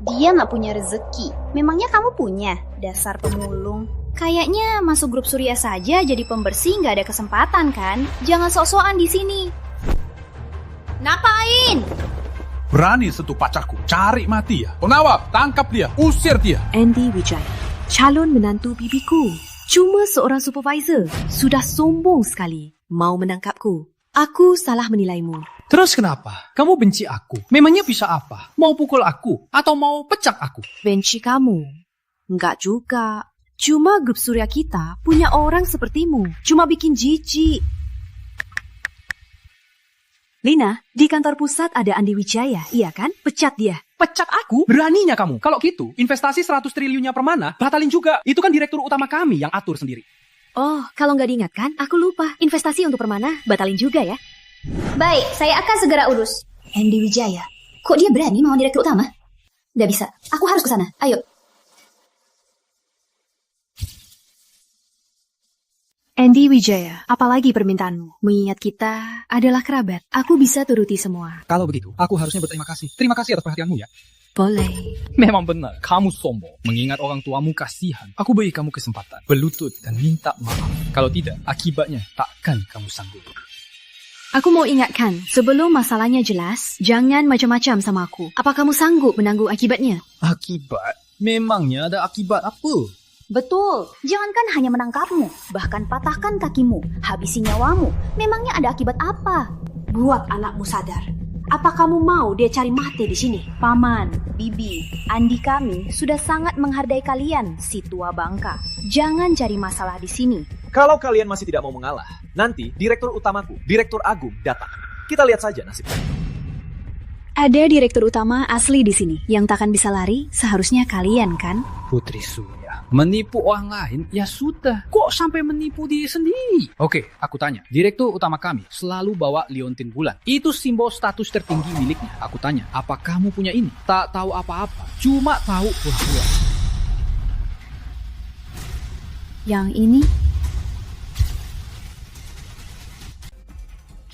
Dia nggak punya rezeki. Memangnya kamu punya? Dasar pemulung. Kayaknya masuk grup Surya saja jadi pembersih nggak ada kesempatan kan? Jangan sok-sokan di sini. Ngapain? Berani sentuh pacarku, cari mati ya. Pengawal, tangkap dia, usir dia. Andy Wijaya, calon menantu bibiku. Cuma seorang supervisor. Sudah sombong sekali. Mau menangkapku. Aku salah menilaimu. Terus kenapa? Kamu benci aku? Memangnya bisa apa? Mau pukul aku? Atau mau pecah aku? Benci kamu? Enggak juga. Cuma grup Surya kita punya orang sepertimu. Cuma bikin jijik. Lina, di kantor pusat ada Andi Wijaya, iya kan? Pecat dia. Pecat aku? Beraninya kamu. Kalau gitu, investasi 100 triliunnya Permana, batalin juga. Itu kan direktur utama kami yang atur sendiri. Oh, kalau nggak diingatkan, aku lupa. Investasi untuk Permana, batalin juga ya. Baik, saya akan segera urus. Andy Wijaya. Kok dia berani mau direktur utama? Nggak bisa. Aku harus ke sana. Ayo. Andy Wijaya, apalagi permintaanmu? Mengingat kita adalah kerabat, aku bisa turuti semua. Kalau begitu, aku harusnya berterima kasih. Terima kasih atas perhatianmu ya. Boleh. Memang benar, kamu sombong. Mengingat orang tuamu kasihan. Aku beri kamu kesempatan. Berlutut dan minta maaf. Kalau tidak, akibatnya takkan kamu sanggup. Aku mau ingatkan, sebelum masalahnya jelas, jangan macam-macam sama aku. Apa kamu sanggup menanggung akibatnya? Akibat? Memangnya ada akibat apa? Betul, jangankan hanya menangkapmu, bahkan patahkan kakimu, habisi nyawamu. Memangnya ada akibat apa? Buat anakmu sadar. Apa kamu mau dia cari mati di sini? Paman, Bibi, Andi kami sudah sangat menghargai kalian, si tua bangka. Jangan cari masalah di sini. Kalau kalian masih tidak mau mengalah, nanti direktur utamaku, Direktur Agung, datang. Kita lihat saja nasibnya. Ada direktur utama asli di sini. Yang takkan bisa lari, seharusnya kalian kan? Putri Surya, menipu orang lain, ya sudah. Kok sampai menipu diri sendiri? Oke, aku tanya. Direktur utama kami selalu bawa liontin bulan. Itu simbol status tertinggi miliknya. Aku tanya, apa kamu punya ini? Tak tahu apa-apa, cuma tahu pura-pura. Yang ini?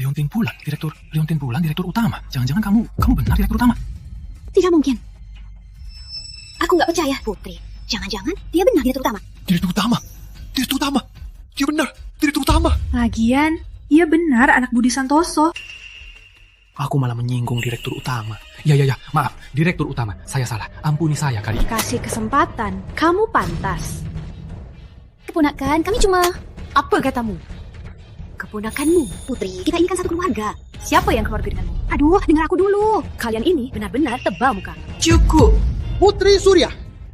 Liontin bulan, direktur utama. Jangan-jangan kamu benar direktur utama? Tidak mungkin. Aku nggak percaya, Putri. Jangan-jangan dia benar direktur utama. Direktur utama. Dia benar, direktur utama. Lagian, ia benar anak Budi Santoso. Aku malah menyinggung direktur utama. Ya, maaf, direktur utama. Saya salah. Ampuni saya kali. Kasih kesempatan. Kamu pantas. Keponakan, kami cuma... Apa katamu? Keponakanmu, Putri, kita ini kan satu keluarga. Siapa yang keluarga denganmu? Aduh, dengar aku dulu. Kalian ini benar-benar tebal muka. Cukup. Putri Surya,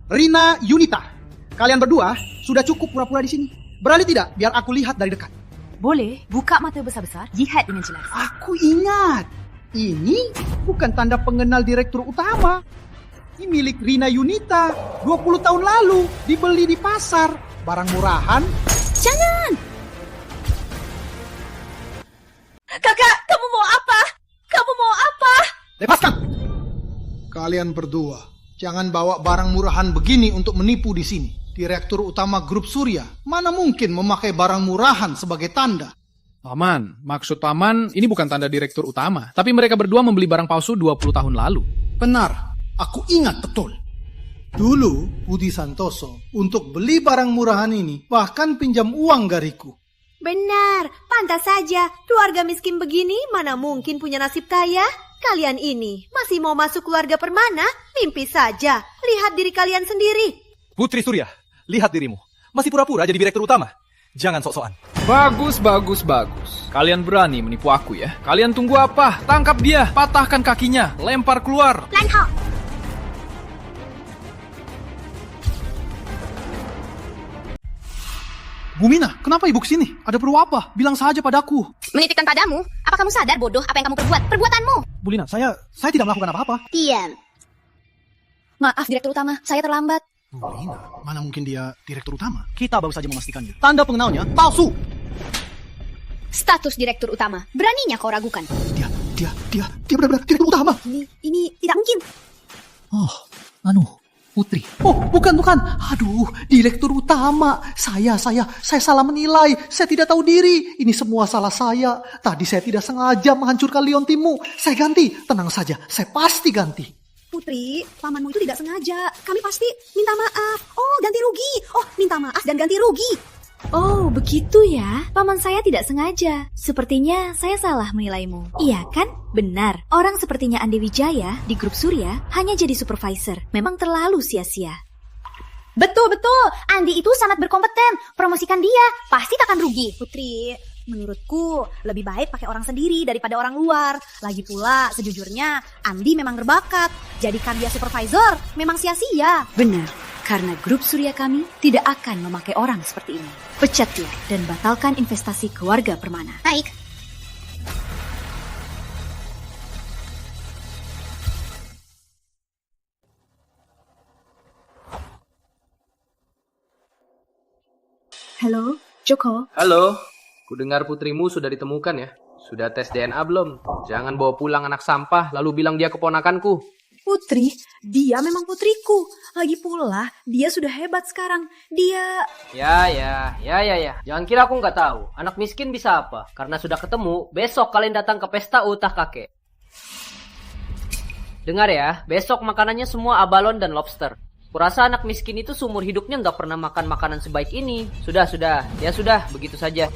Rina Yunita. Kalian berdua sudah cukup pura-pura di sini. Berani tidak biar aku lihat dari dekat? Boleh, buka mata besar-besar, lihat dengan jelas. Aku ingat. Ini bukan tanda pengenal direktur utama. Ini milik Rina Yunita. 20 tahun lalu dibeli di pasar. Barang murahan. Jangan! Kakak, kamu mau apa? Kamu mau apa? Lepaskan! Kalian berdua, jangan bawa barang murahan begini untuk menipu di sini. Direktur utama grup Surya, mana mungkin memakai barang murahan sebagai tanda? Paman, maksud Paman ini bukan tanda direktur utama. Tapi mereka berdua membeli barang palsu 20 tahun lalu. Benar, aku ingat betul. Dulu, Budi Santoso, untuk beli barang murahan ini, bahkan pinjam uang dariku. Benar, pantas saja. Keluarga miskin begini mana mungkin punya nasib kaya? kalian ini masih mau masuk keluarga Permana? Mimpi saja. Lihat diri kalian sendiri. Putri Surya, lihat dirimu. Masih pura-pura jadi direktur utama. Jangan sok-sokan. Bagus. Kalian berani menipu aku ya? Kalian tunggu apa? Tangkap dia, patahkan kakinya, lempar keluar. Bu Mina, kenapa ibu kesini? Ada perlu apa? Bilang saja padaku. Menitipkan padamu? Apa kamu sadar bodoh apa yang kamu perbuat? Perbuatanmu. Bu Lina, saya tidak melakukan apa-apa. Diam. Maaf Direktur Utama, saya terlambat. Bu Lina, mana mungkin dia direktur utama? Kita baru saja memastikannya. Tanda pengenalnya palsu. Status Direktur Utama, beraninya kau ragukan? Dia benar-benar direktur utama. Ini tidak mungkin. Putri. Oh, bukan. Aduh, direktur utama. Saya salah menilai. Saya tidak tahu diri. Ini semua salah saya. Tadi saya tidak sengaja menghancurkan Liontimu. Saya ganti. Tenang saja, saya pasti ganti. Putri, pamanmu itu tidak sengaja. Kami pasti minta maaf. Oh, ganti rugi. Oh, minta maaf dan ganti rugi. Oh, begitu ya. Paman saya tidak sengaja. Sepertinya saya salah menilaimu. Iya kan? Benar. Orang sepertinya Andi Wijaya di grup Surya hanya jadi supervisor. Memang terlalu sia-sia. Betul. Andi itu sangat berkompeten. Promosikan dia, pasti takkan rugi. Putri, menurutku lebih baik pakai orang sendiri daripada orang luar. Lagi pula, sejujurnya Andi memang berbakat. Jadikan dia supervisor memang sia-sia. Benar. Karena grup Surya kami tidak akan memakai orang seperti ini. Pecat dia dan batalkan investasi keluarga Permana. Baik. Halo, Joko. Halo, kudengar putrimu sudah ditemukan ya? Sudah tes DNA belum? Jangan bawa pulang anak sampah lalu bilang dia keponakanku. Putri, dia memang putriku. Lagi pula, dia sudah hebat sekarang. Dia... Ya. Jangan kira aku nggak tahu. Anak miskin bisa apa? Karena sudah ketemu, besok kalian datang ke pesta ultah kakek. Dengar ya, besok makanannya semua abalon dan lobster. Kurasa anak miskin itu seumur hidupnya nggak pernah makan makanan sebaik ini. Sudah. Ya sudah, begitu saja.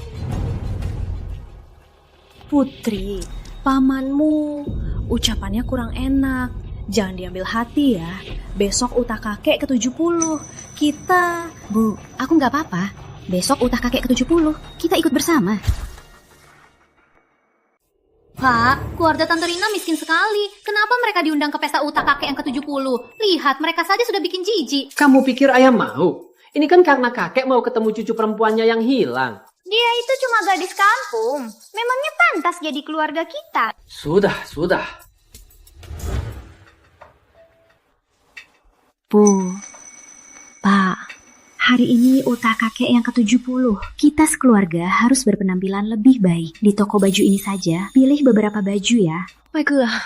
Putri, pamanmu ucapannya kurang enak. Jangan diambil hati ya. Besok utah kakek ke-70. Kita... Bu, aku nggak apa-apa. Besok utah kakek ke-70. Kita ikut bersama. Pak, keluarga Tante Rina miskin sekali. Kenapa mereka diundang ke pesta utah kakek yang ke-70? Lihat, mereka saja sudah bikin jijik. Kamu pikir ayah mau? Ini kan karena kakek mau ketemu cucu perempuannya yang hilang. Dia itu cuma gadis kampung. Memangnya pantas jadi keluarga kita? Sudah. Bu, Pak, hari ini ultah kakek yang ke-70. Kita sekeluarga harus berpenampilan lebih baik. Di toko baju ini saja, pilih beberapa baju ya. Baiklah.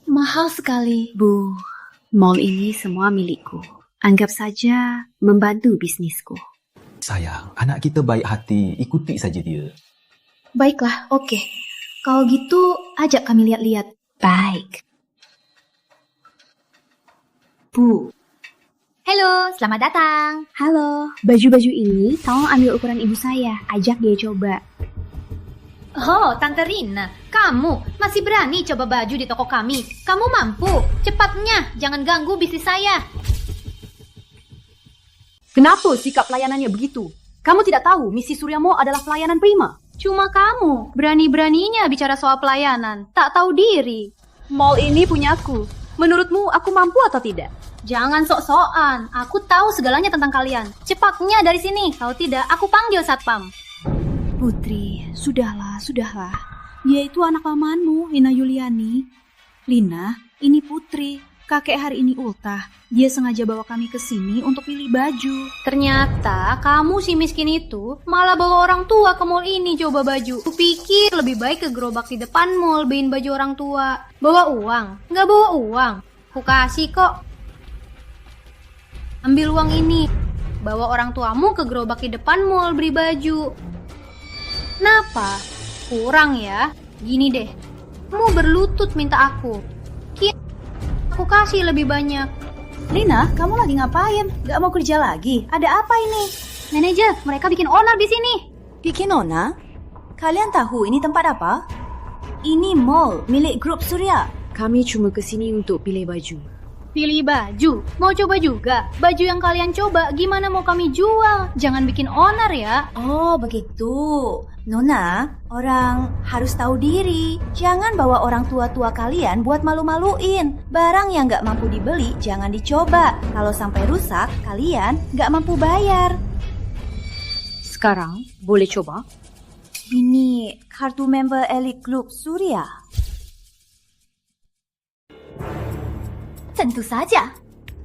Mahal sekali. Bu, mall ini semua milikku. Anggap saja membantu bisnisku. Sayang, anak kita baik hati, ikuti saja dia. Baiklah, oke. Kalau gitu, ajak kami lihat-lihat. Baik. Bu. Halo, selamat datang. Halo, baju-baju ini tolong ambil ukuran ibu saya. Ajak dia coba. Oh, Tante Rina, kamu masih berani coba baju di toko kami? Kamu mampu? Cepatnya, jangan ganggu bisnis saya. Kenapa sikap pelayanannya begitu? Kamu tidak tahu misi Suryamu adalah pelayanan prima. Cuma kamu, berani-beraninya bicara soal pelayanan. Tak tahu diri. Mall ini punyaku. Menurutmu aku mampu atau tidak? Jangan sok-sokan. Aku tahu segalanya tentang kalian. Cepatnya dari sini. Kalau tidak, aku panggil satpam. Putri, sudahlah. Dia itu anak pamanmu, Lina Yuliani. Lina, ini Putri. Kakek hari ini ultah. Dia sengaja bawa kami ke sini untuk pilih baju. Ternyata kamu si miskin itu malah bawa orang tua ke mall ini coba baju. Kupikir lebih baik ke gerobak di depan mall beliin baju orang tua. Bawa uang? Nggak bawa uang. Ku kasih kok. Ambil uang ini. Bawa orang tuamu ke gerobak di depan mall beli baju. Kenapa? Kurang ya? Gini deh. Kamu berlutut minta aku. Aku kasih lebih banyak. Lina, kamu lagi ngapain? Gak mau kerja lagi? Ada apa ini? Manajer, mereka bikin onar di sini. Kiki Nona, kalian tahu ini tempat apa? Ini mall milik grup Surya. Kami cuma kesini untuk pilih baju. Pilih baju? Mau coba juga? Baju yang kalian coba gimana mau kami jual? Jangan bikin onar ya. Oh, begitu. Nona, orang harus tahu diri. Jangan bawa orang tua-tua kalian buat malu-maluin. Barang yang nggak mampu dibeli jangan dicoba. Kalau sampai rusak, kalian nggak mampu bayar. Sekarang, boleh coba? Ini kartu member Elite Group Surya. Tentu saja.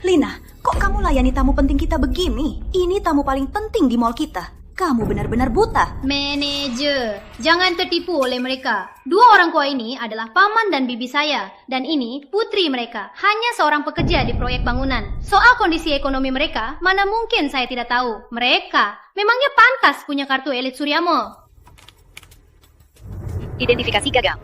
Lina, kok kamu layani tamu penting kita begini? Ini tamu paling penting di mall kita. Kamu benar-benar buta. Manajer, jangan tertipu oleh mereka. Dua orang tua ini adalah paman dan bibi saya. Dan ini putri mereka, hanya seorang pekerja di proyek bangunan. Soal kondisi ekonomi mereka, mana mungkin saya tidak tahu. Mereka memangnya pantas punya kartu Elite Surya Mall. Identifikasi gagal.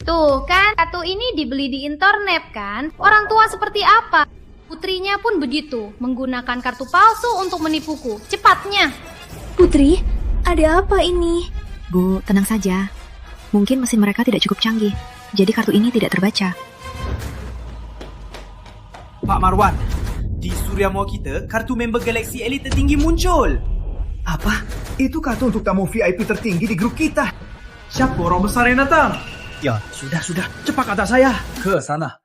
Tuh kan, kartu ini dibeli di internet kan? Orang tua seperti apa? Putrinya pun begitu, menggunakan kartu palsu untuk menipuku. Cepatnya. Putri, ada apa ini? Bu, tenang saja. Mungkin mesin mereka tidak cukup canggih, jadi kartu ini tidak terbaca. Pak Marwan, di Surya Mall kita, kartu member Galaxy Elite tertinggi muncul. Apa? Itu kartu untuk tamu VIP tertinggi di grup kita. Siapa orang besar yang datang? Ya, sudah. Cepat kata saya. Ke sana.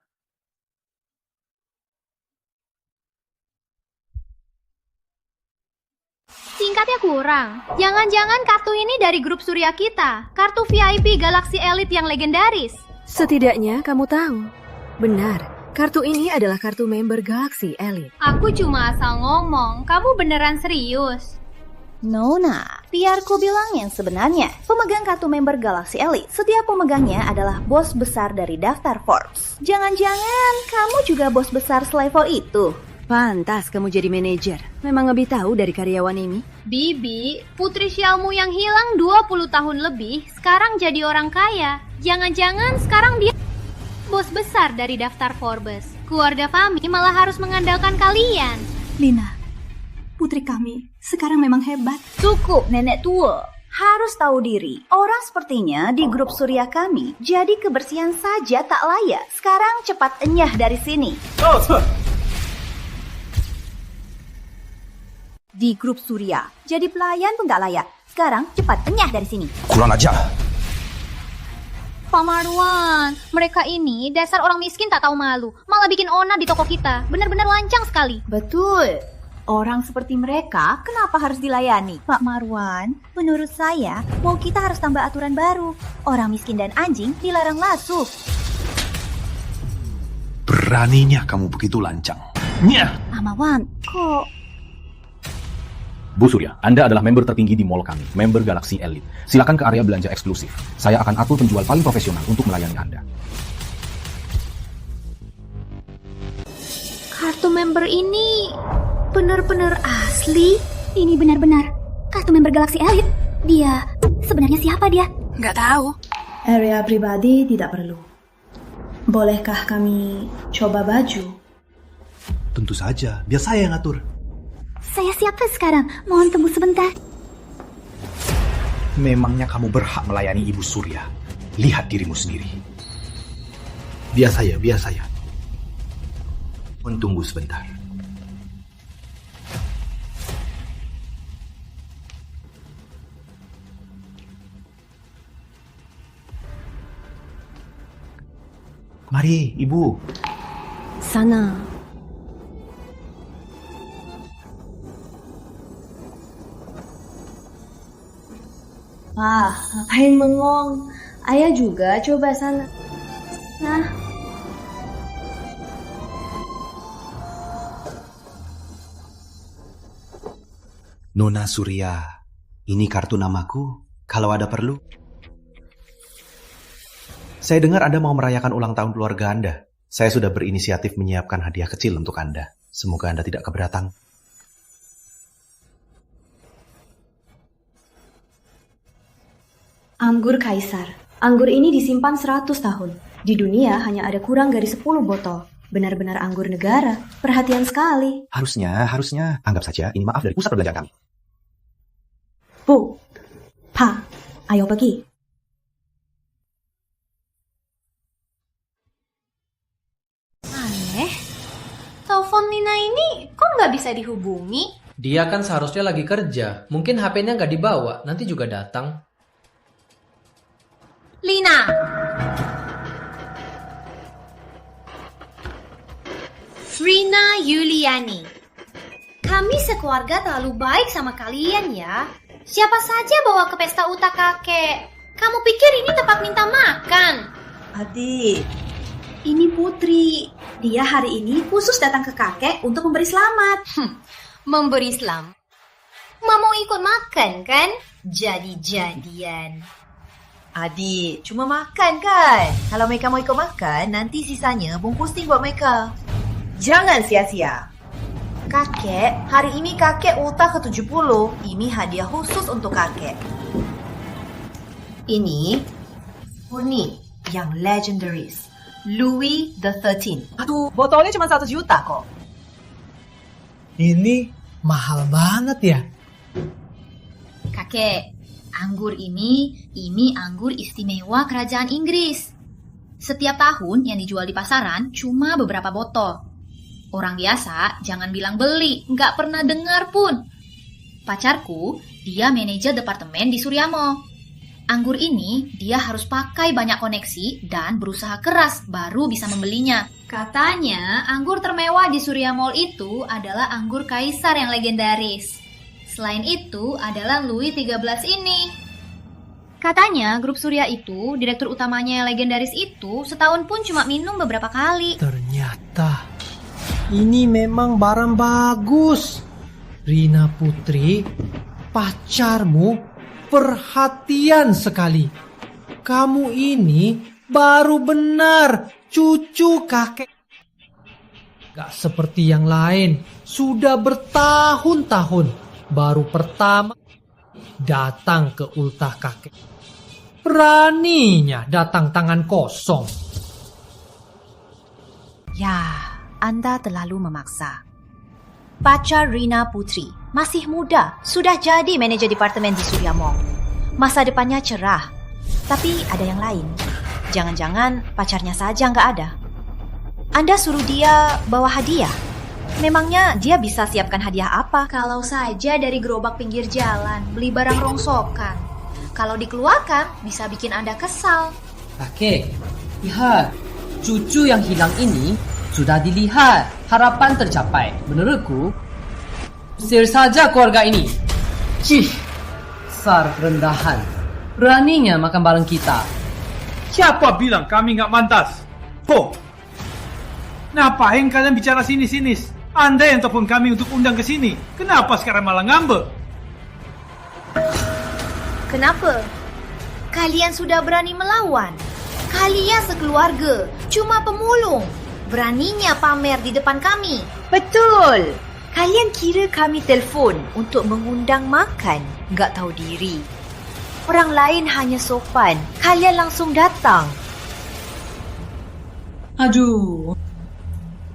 Singkatnya kurang. Jangan-jangan kartu ini dari grup Surya kita. Kartu VIP Galaxy Elite yang legendaris. Setidaknya kamu tahu. Benar, kartu ini adalah kartu member Galaxy Elite. Aku cuma asal ngomong. Kamu beneran serius? Nona, biar ku bilang yang sebenarnya. Pemegang kartu member Galaxy Elite, setiap pemegangnya adalah bos besar dari daftar Forbes. Jangan-jangan kamu juga bos besar selevel itu? Pantas kamu jadi manajer. Memang lebih tahu dari karyawan ini. Bibi, putri sialmu yang hilang 20 tahun lebih, sekarang jadi orang kaya. Jangan-jangan sekarang dia bos besar dari daftar Forbes. Keluarga kami malah harus mengandalkan kalian. Lina, putri kami sekarang memang hebat. Cukup, nenek tua. Harus tahu diri. Orang sepertinya di grup Surya kami jadi kebersihan saja tak layak. Sekarang cepat enyah dari sini. Di grup Surya, jadi pelayan pun gak layak. Sekarang cepat enyah dari sini. Kurang ajar. Pak Marwan, mereka ini dasar orang miskin tak tahu malu. Malah bikin onar di toko kita. Benar-benar lancang sekali. Betul. Orang seperti mereka kenapa harus dilayani? Pak Marwan, menurut saya, mau kita harus tambah aturan baru. Orang miskin dan anjing dilarang masuk. Beraninya kamu begitu lancang. Nyah. Pak Marwan, kok... Bu Surya, Anda adalah member tertinggi di mall kami, member Galaxy Elite. Silakan ke area belanja eksklusif. Saya akan atur penjual paling profesional untuk melayani Anda. Kartu member ini benar-benar asli. Ini benar-benar kartu member Galaxy Elite. Dia, sebenarnya siapa dia? Nggak tahu. Area pribadi tidak perlu. Bolehkah kami coba baju? Tentu saja, biar saya yang ngatur. Saya siapa sekarang? Mohon tunggu sebentar. Memangnya kamu berhak melayani Ibu Surya? Lihat dirimu sendiri. Biar saya. Mohon tunggu sebentar. Mari, Ibu. Sana. Ngapain bengong? Ayah juga coba sana. Nah. Nona Surya, ini kartu namaku. Kalau ada perlu. Saya dengar Anda mau merayakan ulang tahun keluarga Anda. Saya sudah berinisiatif menyiapkan hadiah kecil untuk Anda. Semoga Anda tidak keberatan. Anggur Kaisar. Anggur ini disimpan 100 tahun. Di dunia hanya ada kurang dari 10 botol. Benar-benar anggur negara. Perhatian sekali. Harusnya. Anggap saja ini maaf dari pusat perbelanjaan kami. Bu, Pa, ayo pergi. Aneh, telepon Lina ini kok nggak bisa dihubungi? Dia kan seharusnya lagi kerja. Mungkin HP-nya nggak dibawa, nanti juga datang. Lina! Rina Yuliani. Kami sekeluarga terlalu baik sama kalian ya. Siapa saja bawa ke pesta uta kakek. Kamu pikir ini tempat minta makan? Adik, ini Putri. Dia hari ini khusus datang ke kakek untuk memberi selamat. Memberi selamat? Mau ikut makan kan? Jadi-jadian. Adik, cuma makan kan? Kalau mereka mau ikut makan, nanti sisanya bungkusin buat mereka. Jangan sia-sia. Kakek, hari ini kakek ultah ke-70. Ini hadiah khusus untuk kakek. Ini murni yang legendaries. Louis the 13. Aduh, botolnya cuma 1 juta kok. Ini mahal banget ya. Kakek, anggur ini anggur istimewa kerajaan Inggris. Setiap tahun yang dijual di pasaran cuma beberapa botol. Orang biasa jangan bilang beli, nggak pernah dengar pun. Pacarku, dia manajer departemen di Surya Mall. Anggur ini dia harus pakai banyak koneksi dan berusaha keras baru bisa membelinya. Katanya anggur termewah di Surya Mall itu adalah anggur kaisar yang legendaris. Selain itu adalah Louis XIII ini. Katanya grup Surya itu, direktur utamanya yang legendaris itu setahun pun cuma minum beberapa kali. Ternyata ini memang barang bagus. Rina Putri, pacarmu perhatian sekali. Kamu ini baru benar cucu kakek. Gak seperti yang lain, sudah bertahun-tahun baru pertama datang ke ultah kakek. Beraninya datang tangan kosong. Ya, Anda terlalu memaksa. Pacar Rina Putri masih muda, sudah jadi manajer departemen di Surya Mall. Masa depannya cerah. Tapi ada yang lain. Jangan-jangan pacarnya saja nggak ada. Anda suruh dia bawa hadiah. Memangnya dia bisa siapkan hadiah apa? Kalau saja dari gerobak pinggir jalan, beli barang rongsokan. Kalau dikeluarkan, bisa bikin Anda kesal. Kakek, lihat. Cucu yang hilang ini sudah dilihat. Harapan tercapai. Menurutku, usir saja keluarga ini. Cih, besar kerendahan. Beraninya makan bareng kita. Siapa bilang kami nggak mantas? Po, ngapain kalian bicara sinis-sinis? Anda yang telepon kami untuk undang ke sini. Kenapa sekarang malah ngambek? Kenapa? Kalian sudah berani melawan. Kalian sekeluarga, cuma pemulung. Beraninya pamer di depan kami. Betul. Kalian kira kami telefon untuk mengundang makan? Nggak tahu diri. Orang lain hanya sopan. Kalian langsung datang. Aduh.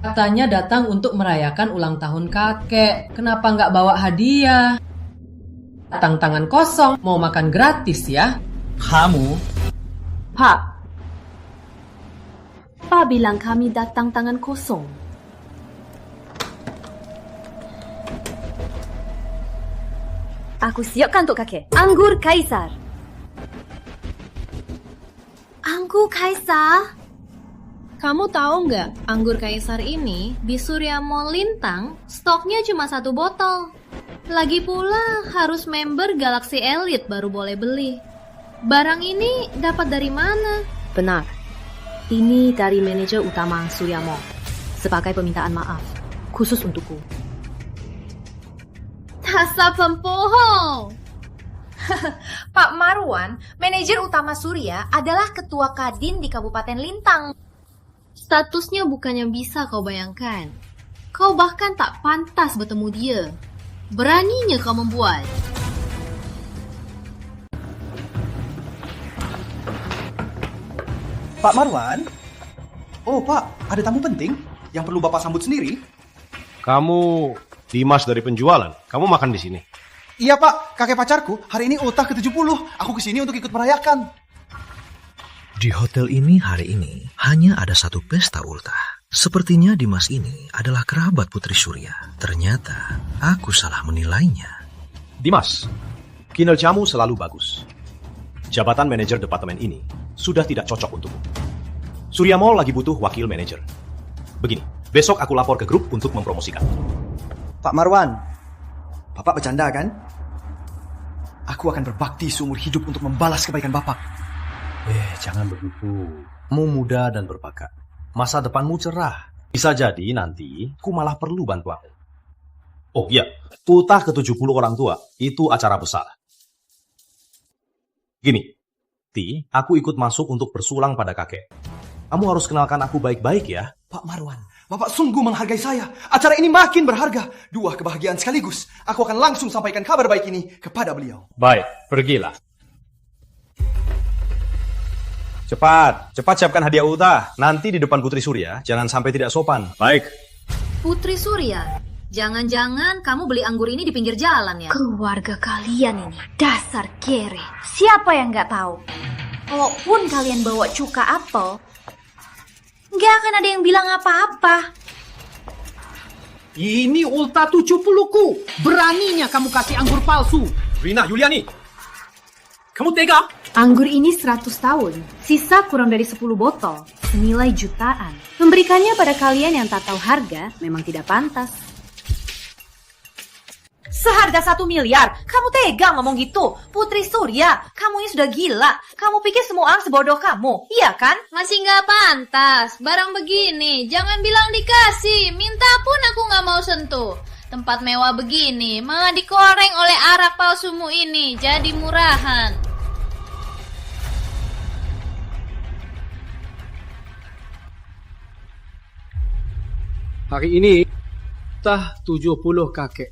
Katanya datang untuk merayakan ulang tahun kakek. Kenapa nggak bawa hadiah? Datang tangan kosong, mau makan gratis ya? Kamu? Pak. Pak bilang kami datang tangan kosong. Aku siapkan untuk kakek. Anggur kaisar. Anggur kaisar? Kamu tahu nggak, anggur kaisar ini di Surya Mall Lintang stoknya cuma 1 botol. Lagi pula harus member Galaxy Elite baru boleh beli. Barang ini dapat dari mana? Benar. Ini dari manajer utama Surya Mall. Sebagai permintaan maaf, khusus untukku. Dasar pembohong! Pak Marwan, manajer utama Surya adalah ketua Kadin di Kabupaten Lintang. Statusnya bukannya bisa kau bayangkan. Kau bahkan tak pantas bertemu dia. Beraninya kau membuat. Pak Marwan? Oh Pak, ada tamu penting yang perlu Bapak sambut sendiri. Kamu Dimas dari penjualan. Kamu makan di sini. Iya Pak, kakek pacarku hari ini ultah ke-70. Aku kesini untuk ikut merayakan. Di hotel ini hari ini hanya ada satu pesta ultah. Sepertinya Dimas ini adalah kerabat Putri Surya. Ternyata aku salah menilainya. Dimas, kinerjamu selalu bagus. Jabatan manajer departemen ini sudah tidak cocok untukmu. Surya Mall lagi butuh wakil manajer. Begini, besok aku lapor ke grup untuk mempromosikan. Pak Marwan, Bapak bercanda kan? Aku akan berbakti seumur hidup untuk membalas kebaikan Bapak. Jangan begitu. Kamu muda dan berbakat. Masa depanmu cerah. Bisa jadi nanti ku malah perlu bantuanmu. Oh iya, ultah ke-70 orang tua itu acara besar. Gini, Ti, aku ikut masuk untuk bersulang pada kakek. Kamu harus kenalkan aku baik-baik ya. Pak Marwan, Bapak sungguh menghargai saya. Acara ini makin berharga. 2 kebahagiaan sekaligus. Aku akan langsung sampaikan kabar baik ini kepada beliau. Baik, pergilah. Cepat siapkan hadiah ultah. Nanti di depan Putri Surya, jangan sampai tidak sopan. Baik. Putri Surya, jangan-jangan kamu beli anggur ini di pinggir jalan ya? Keluarga kalian ini dasar kere. Siapa yang nggak tahu? Kalaupun kalian bawa cuka apel, nggak akan ada yang bilang apa-apa. Ini ultah 70-ku. Beraninya kamu kasih anggur palsu. Rina, Yuliani, kamu tega? Anggur ini 100 tahun, sisa kurang dari 10 botol, senilai jutaan. Memberikannya pada kalian yang tak tahu harga memang tidak pantas. Seharga 1 miliar, kamu tega ngomong gitu? Putri Surya, kamu ini sudah gila. Kamu pikir semua orang sebodoh kamu, iya kan? Masih nggak pantas, barang begini. Jangan bilang dikasih, minta pun aku nggak mau sentuh. Tempat mewah begini, malah dikoreng oleh arak palsumu ini, jadi murahan. Hari ini, tah 70 kakek.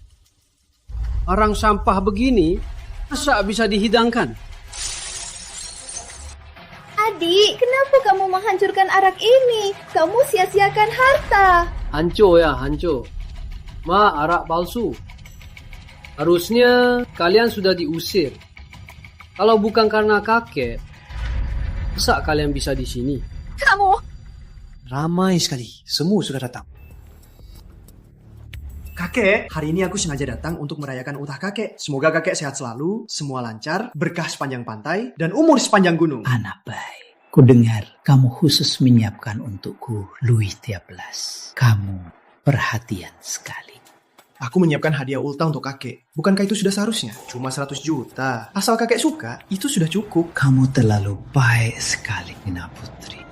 Arang sampah begini, masa bisa dihidangkan? Adik, kenapa kamu menghancurkan arak ini? Kamu sia-siakan harta. Hancur ya, hancur. Arak palsu. Harusnya kalian sudah diusir. Kalau bukan karena kakek, masa kalian bisa di sini? Kamu! Ramai sekali, semua sudah datang. Kakek, hari ini aku sengaja datang untuk merayakan ultah kakek. Semoga kakek sehat selalu, semua lancar, berkah sepanjang pantai, dan umur sepanjang gunung. Anak baik, ku dengar kamu khusus menyiapkan untukku Louis XIII. Kamu perhatian sekali. Aku menyiapkan hadiah ultah untuk kakek. Bukankah itu sudah seharusnya? Cuma 100 juta. Asal kakek suka, itu sudah cukup. Kamu terlalu baik sekali, Nina Putri.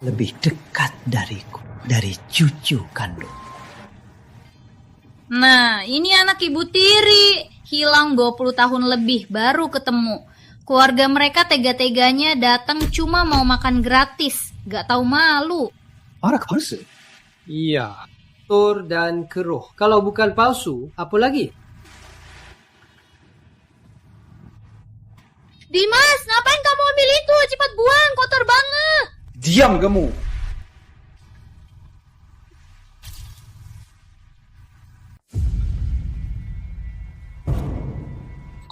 Lebih dekat dariku, dari cucu kandung. Nah, ini anak Ibu Tiri. Hilang 20 tahun lebih, baru ketemu. Keluarga mereka tega-teganya datang cuma mau makan gratis. Gak tahu malu. Arak palsu? Iya, tur dan keruh. Kalau bukan palsu, apa lagi? Dimas, ngapain kamu ambil itu? Cepat buang, kotor banget. Diam kamu.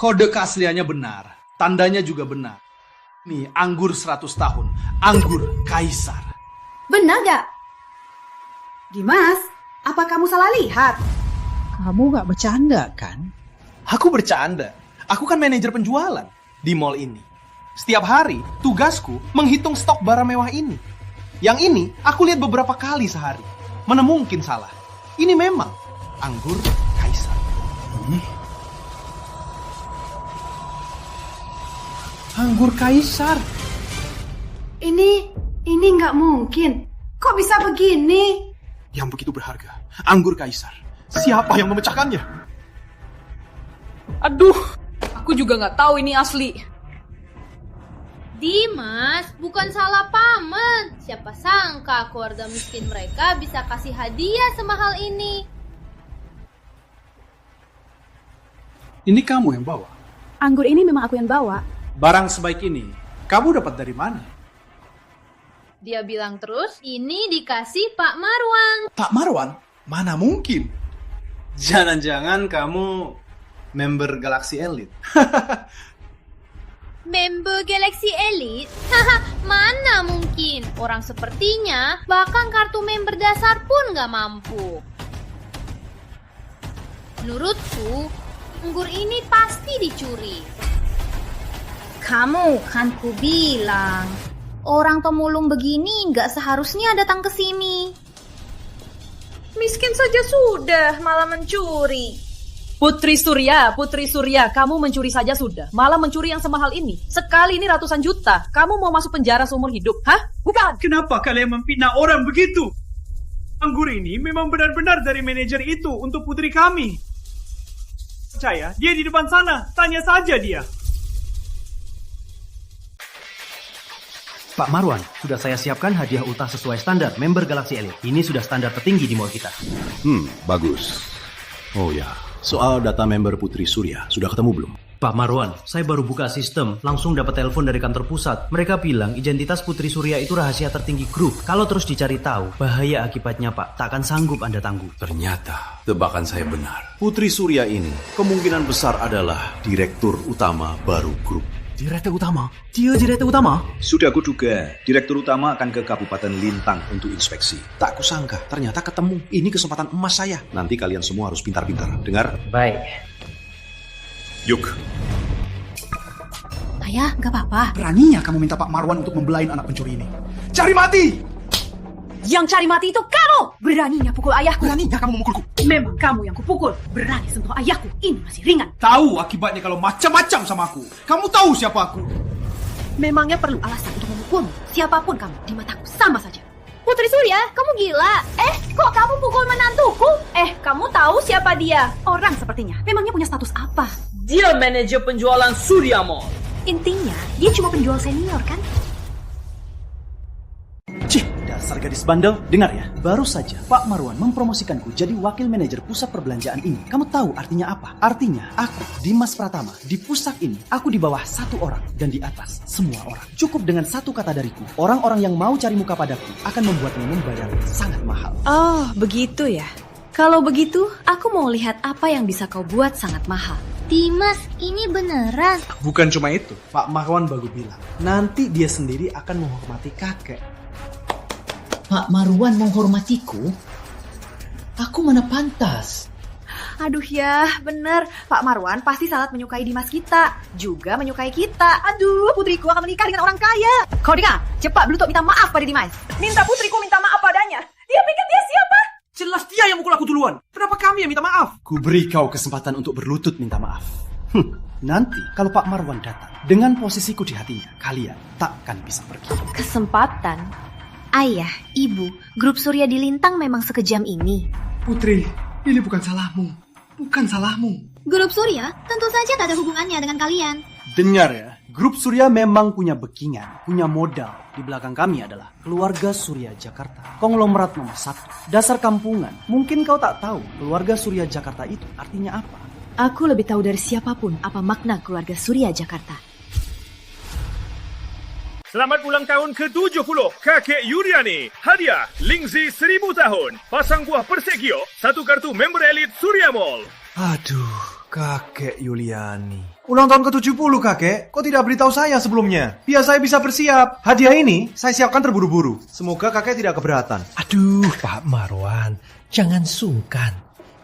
Kode keasliannya benar, tandanya juga benar. Nih, anggur 100 tahun, anggur kaisar. Benar gak? Dimas, apa kamu salah lihat? Kamu gak bercanda kan? Aku bercanda. Aku kan manajer penjualan di mall ini. Setiap hari, tugasku menghitung stok barang mewah ini. Yang ini, aku lihat beberapa kali sehari. Mana mungkin salah. Ini memang anggur kaisar. Anggur kaisar. Ini nggak mungkin. Kok bisa begini? Yang begitu berharga. Anggur kaisar. Siapa yang memecahkannya? Aduh, aku juga nggak tahu ini asli. Dimas, bukan salah paman. Siapa sangka keluarga miskin mereka bisa kasih hadiah semahal ini. Ini kamu yang bawa? Anggur ini memang aku yang bawa. Barang sebaik ini, kamu dapat dari mana? Dia bilang terus, ini dikasih Pak Marwan. Pak Marwan? Mana mungkin? Jangan-jangan kamu member Galaxy Elite. Member Galaxy Elite? Haha, mana mungkin. Orang sepertinya bahkan kartu member dasar pun nggak mampu. Menurutku, anggur ini pasti dicuri. Kamu kan ku bilang, orang pemulung begini nggak seharusnya datang ke sini. Miskin saja sudah, malah mencuri. Putri Surya, kamu mencuri saja sudah. Malah mencuri yang semahal ini. Sekali ini ratusan juta. Kamu mau masuk penjara seumur hidup, hah? Bukan! Kenapa kalian memfitnah orang begitu? Anggur ini memang benar-benar dari manajer itu untuk putri kami. Percaya, dia di depan sana. Tanya saja dia. Pak Marwan, sudah saya siapkan hadiah ultah sesuai standar member Galaxy Elite. Ini sudah standar tertinggi di mall kita. Bagus. Oh ya, soal data member Putri Surya, sudah ketemu belum? Pak Marwan, saya baru buka sistem, langsung dapat telepon dari kantor pusat. Mereka bilang identitas Putri Surya itu rahasia tertinggi grup. Kalau terus dicari tahu, bahaya akibatnya Pak. Takkan sanggup Anda tangguh. Ternyata, tebakan saya benar. Putri Surya ini kemungkinan besar adalah direktur utama baru grup. Direktur utama? Dia direktur utama? Sudah kuduga, direktur utama akan ke Kabupaten Lintang untuk inspeksi. Tak kusangka, ternyata ketemu. Ini kesempatan emas saya. Nanti kalian semua harus pintar-pintar. Dengar? Baik. Yuk. Ayah, gak apa-apa. Beraninya kamu minta Pak Marwan untuk membelain anak pencuri ini. Cari mati! Yang cari mati itu kamu! Beraninya pukul ayahku. Beraninya kamu memukulku. Memang kamu yang kupukul. Berani sentuh ayahku. Ini masih ringan. Tahu akibatnya kalau macam-macam sama aku. Kamu tahu siapa aku? Memangnya perlu alasan untuk memukulmu? Siapapun kamu, di mataku sama saja. Putri Surya, kamu gila? Kok kamu pukul menantuku? Kamu tahu siapa dia? Orang sepertinya. Memangnya punya status apa? Dia manajer penjualan Surya Mall. Intinya, dia cuma penjual senior kan? Cih, dasar gadis bandel. Dengar ya, baru saja Pak Marwan mempromosikanku jadi wakil manajer pusat perbelanjaan ini. Kamu tahu artinya apa? Artinya, aku, Dimas Pratama, di pusat ini, aku di bawah satu orang dan di atas semua orang. Cukup dengan satu kata dariku, orang-orang yang mau cari muka padaku akan membuatmu membayar sangat mahal. Oh, begitu ya. Kalau begitu, aku mau lihat apa yang bisa kau buat sangat mahal. Dimas, ini beneran? Bukan cuma itu, Pak Marwan baru bilang, nanti dia sendiri akan menghormati kakek. Pak Marwan menghormatiku? Aku mana pantas? Aduh ya, bener. Pak Marwan pasti sangat menyukai Dimas kita. Juga menyukai kita. Aduh, putriku akan menikah dengan orang kaya. Kau dengar? Cepat berlutut minta maaf pada Dimas. Minta putriku minta maaf padanya. Dia pikir dia siapa? Jelas dia yang mukul aku duluan. Kenapa kami yang minta maaf? Ku beri kau kesempatan untuk berlutut minta maaf. Nanti kalau Pak Marwan datang, dengan posisiku di hatinya, kalian takkan bisa pergi. Kesempatan? Ayah, ibu, grup Surya di Lintang memang sekejam ini. Putri, ini bukan salahmu. Bukan salahmu. Grup Surya tentu saja tak ada hubungannya dengan kalian. Dengar ya, grup Surya memang punya backingan, punya modal. Di belakang kami adalah keluarga Surya Jakarta, konglomerat nomor 1. Dasar kampungan, mungkin kau tak tahu keluarga Surya Jakarta itu artinya apa. Aku lebih tahu dari siapapun apa makna keluarga Surya Jakarta. Selamat ulang tahun ke-70 Kakek Yuliani. Hadiah Lingzi 1000 tahun. Pasang buah Persegio. 1 kartu member elite Surya Mall. Aduh, Kakek Yuliani. Ulang tahun ke-70 kakek. Kok tidak beritahu saya sebelumnya? Biar saya bisa bersiap. Hadiah ini saya siapkan terburu-buru. Semoga kakek tidak keberatan. Aduh, Pak Marwan. Jangan sungkan.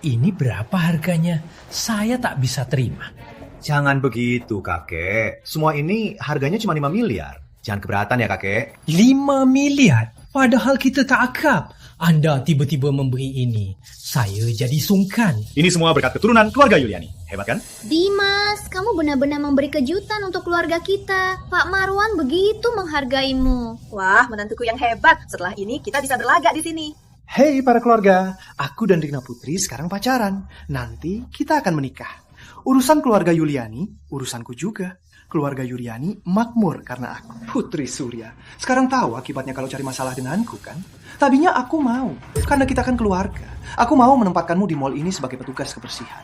Ini berapa harganya? Saya tak bisa terima. Jangan begitu kakek. Semua ini harganya cuma 5 miliar. Jangan keberatan ya kakek. 5 miliar? Padahal kita tak akrab. Anda tiba-tiba memberi ini. Saya jadi sungkan. Ini semua berkat keturunan keluarga Yuliani. Hebat kan? Dimas, kamu benar-benar memberi kejutan untuk keluarga kita. Pak Marwan begitu menghargaimu. Wah, menantuku yang hebat. Setelah ini kita bisa berlagak di sini. Hei para keluarga, aku dan Rina Putri sekarang pacaran. Nanti kita akan menikah. Urusan keluarga Yuliani, urusanku juga. Keluarga Yuliani makmur karena aku, Putri Surya. Sekarang tahu akibatnya kalau cari masalah denganku kan? Tadinya aku mau, karena kita kan keluarga. Aku mau menempatkanmu di mall ini sebagai petugas kebersihan.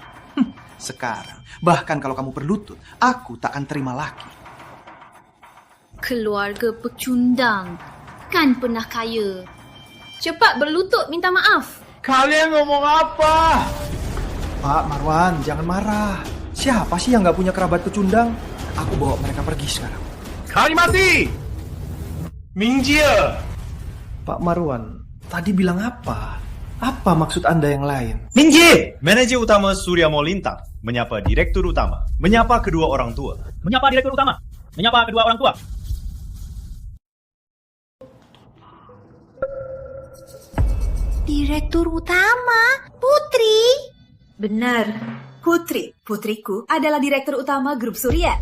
Sekarang, bahkan kalau kamu berlutut, aku tak akan terima lagi. Keluarga pecundang, kan pernah kaya. Cepat berlutut minta maaf. Kalian ngomong apa? Pak Marwan, jangan marah. Siapa sih yang nggak punya kerabat pecundang? Aku bawa mereka pergi sekarang. Kalimati! Mingjie! Pak Marwan, tadi bilang apa? Apa maksud Anda yang lain? Mingjie! Manajer utama Surya Mall Lintang menyapa direktur utama, menyapa kedua orang tua. Menyapa direktur utama, menyapa kedua orang tua. Direktur utama, Putri. Benar, Putri. Putriku adalah direktur utama grup Surya.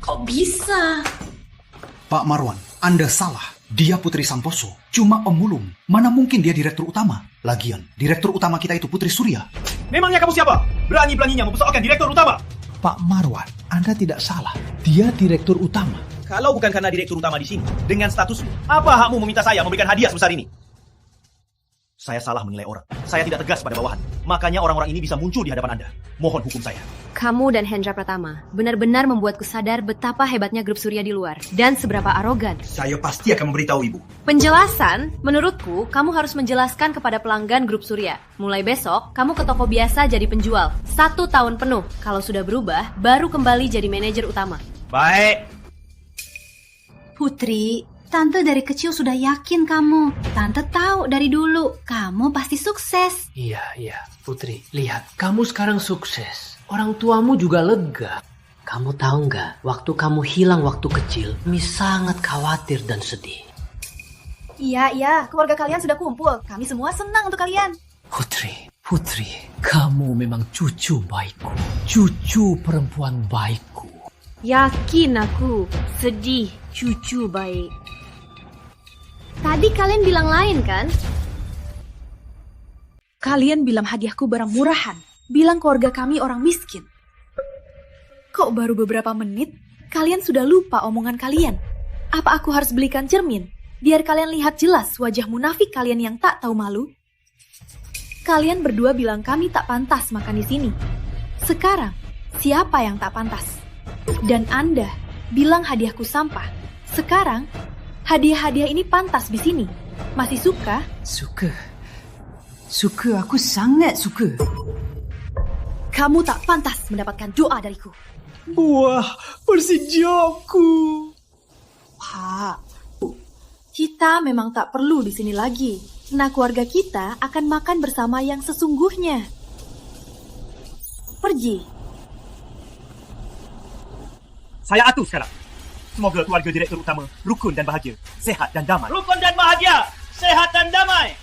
Kok bisa? Pak Marwan, Anda salah. Dia Putri Santoso, cuma pemulung. Mana mungkin dia direktur utama? Lagian, direktur utama kita itu Putri Surya. Memangnya kamu siapa? Berani-beraninya mempersoalkan direktur utama. Pak Marwan, Anda tidak salah. Dia direktur utama. Kalau bukan karena direktur utama di sini, dengan statusmu, apa hakmu meminta saya memberikan hadiah sebesar ini? Saya salah menilai orang. Saya tidak tegas pada bawahan. Makanya orang-orang ini bisa muncul di hadapan Anda. Mohon hukum saya. Kamu dan Hendra Pratama benar-benar membuatku sadar betapa hebatnya grup Surya di luar dan seberapa arogan. Saya pasti akan memberitahu Ibu. Penjelasan, menurutku, kamu harus menjelaskan kepada pelanggan grup Surya. Mulai besok, kamu ke toko biasa jadi penjual. 1 tahun penuh. Kalau sudah berubah, baru kembali jadi manajer utama. Baik. Putri, Tante dari kecil sudah yakin kamu. Tante tahu dari dulu, kamu pasti sukses. Iya, Putri. Lihat, kamu sekarang sukses. Orang tuamu juga lega. Kamu tahu nggak, waktu kamu hilang waktu kecil, Kami sangat khawatir dan sedih. Iya, keluarga kalian sudah kumpul. Kami semua senang untuk kalian. Putri, kamu memang cucu baikku. Cucu perempuan baikku. Yakin aku, sedih, cucu baik. Tadi kalian bilang lain kan? Kalian bilang hadiahku barang murahan. Bilang keluarga kami orang miskin. Kok baru beberapa menit, kalian sudah lupa omongan kalian? Apa aku harus belikan cermin? Biar kalian lihat jelas wajah munafik kalian yang tak tahu malu. Kalian berdua bilang kami tak pantas makan di sini. Sekarang, siapa yang tak pantas? Dan Anda bilang hadiahku sampah. Sekarang, hadiah-hadiah ini pantas di sini. Masih suka? Suka, aku sangat suka. Kamu tak pantas mendapatkan doa dariku. Buah persijopku. Pak, kita memang tak perlu di sini lagi. Nah, keluarga kita akan makan bersama yang sesungguhnya. Pergi. Saya atur sekarang. Semoga keluarga direktur utama rukun dan bahagia, sehat dan damai. Rukun dan bahagia, sehat dan damai.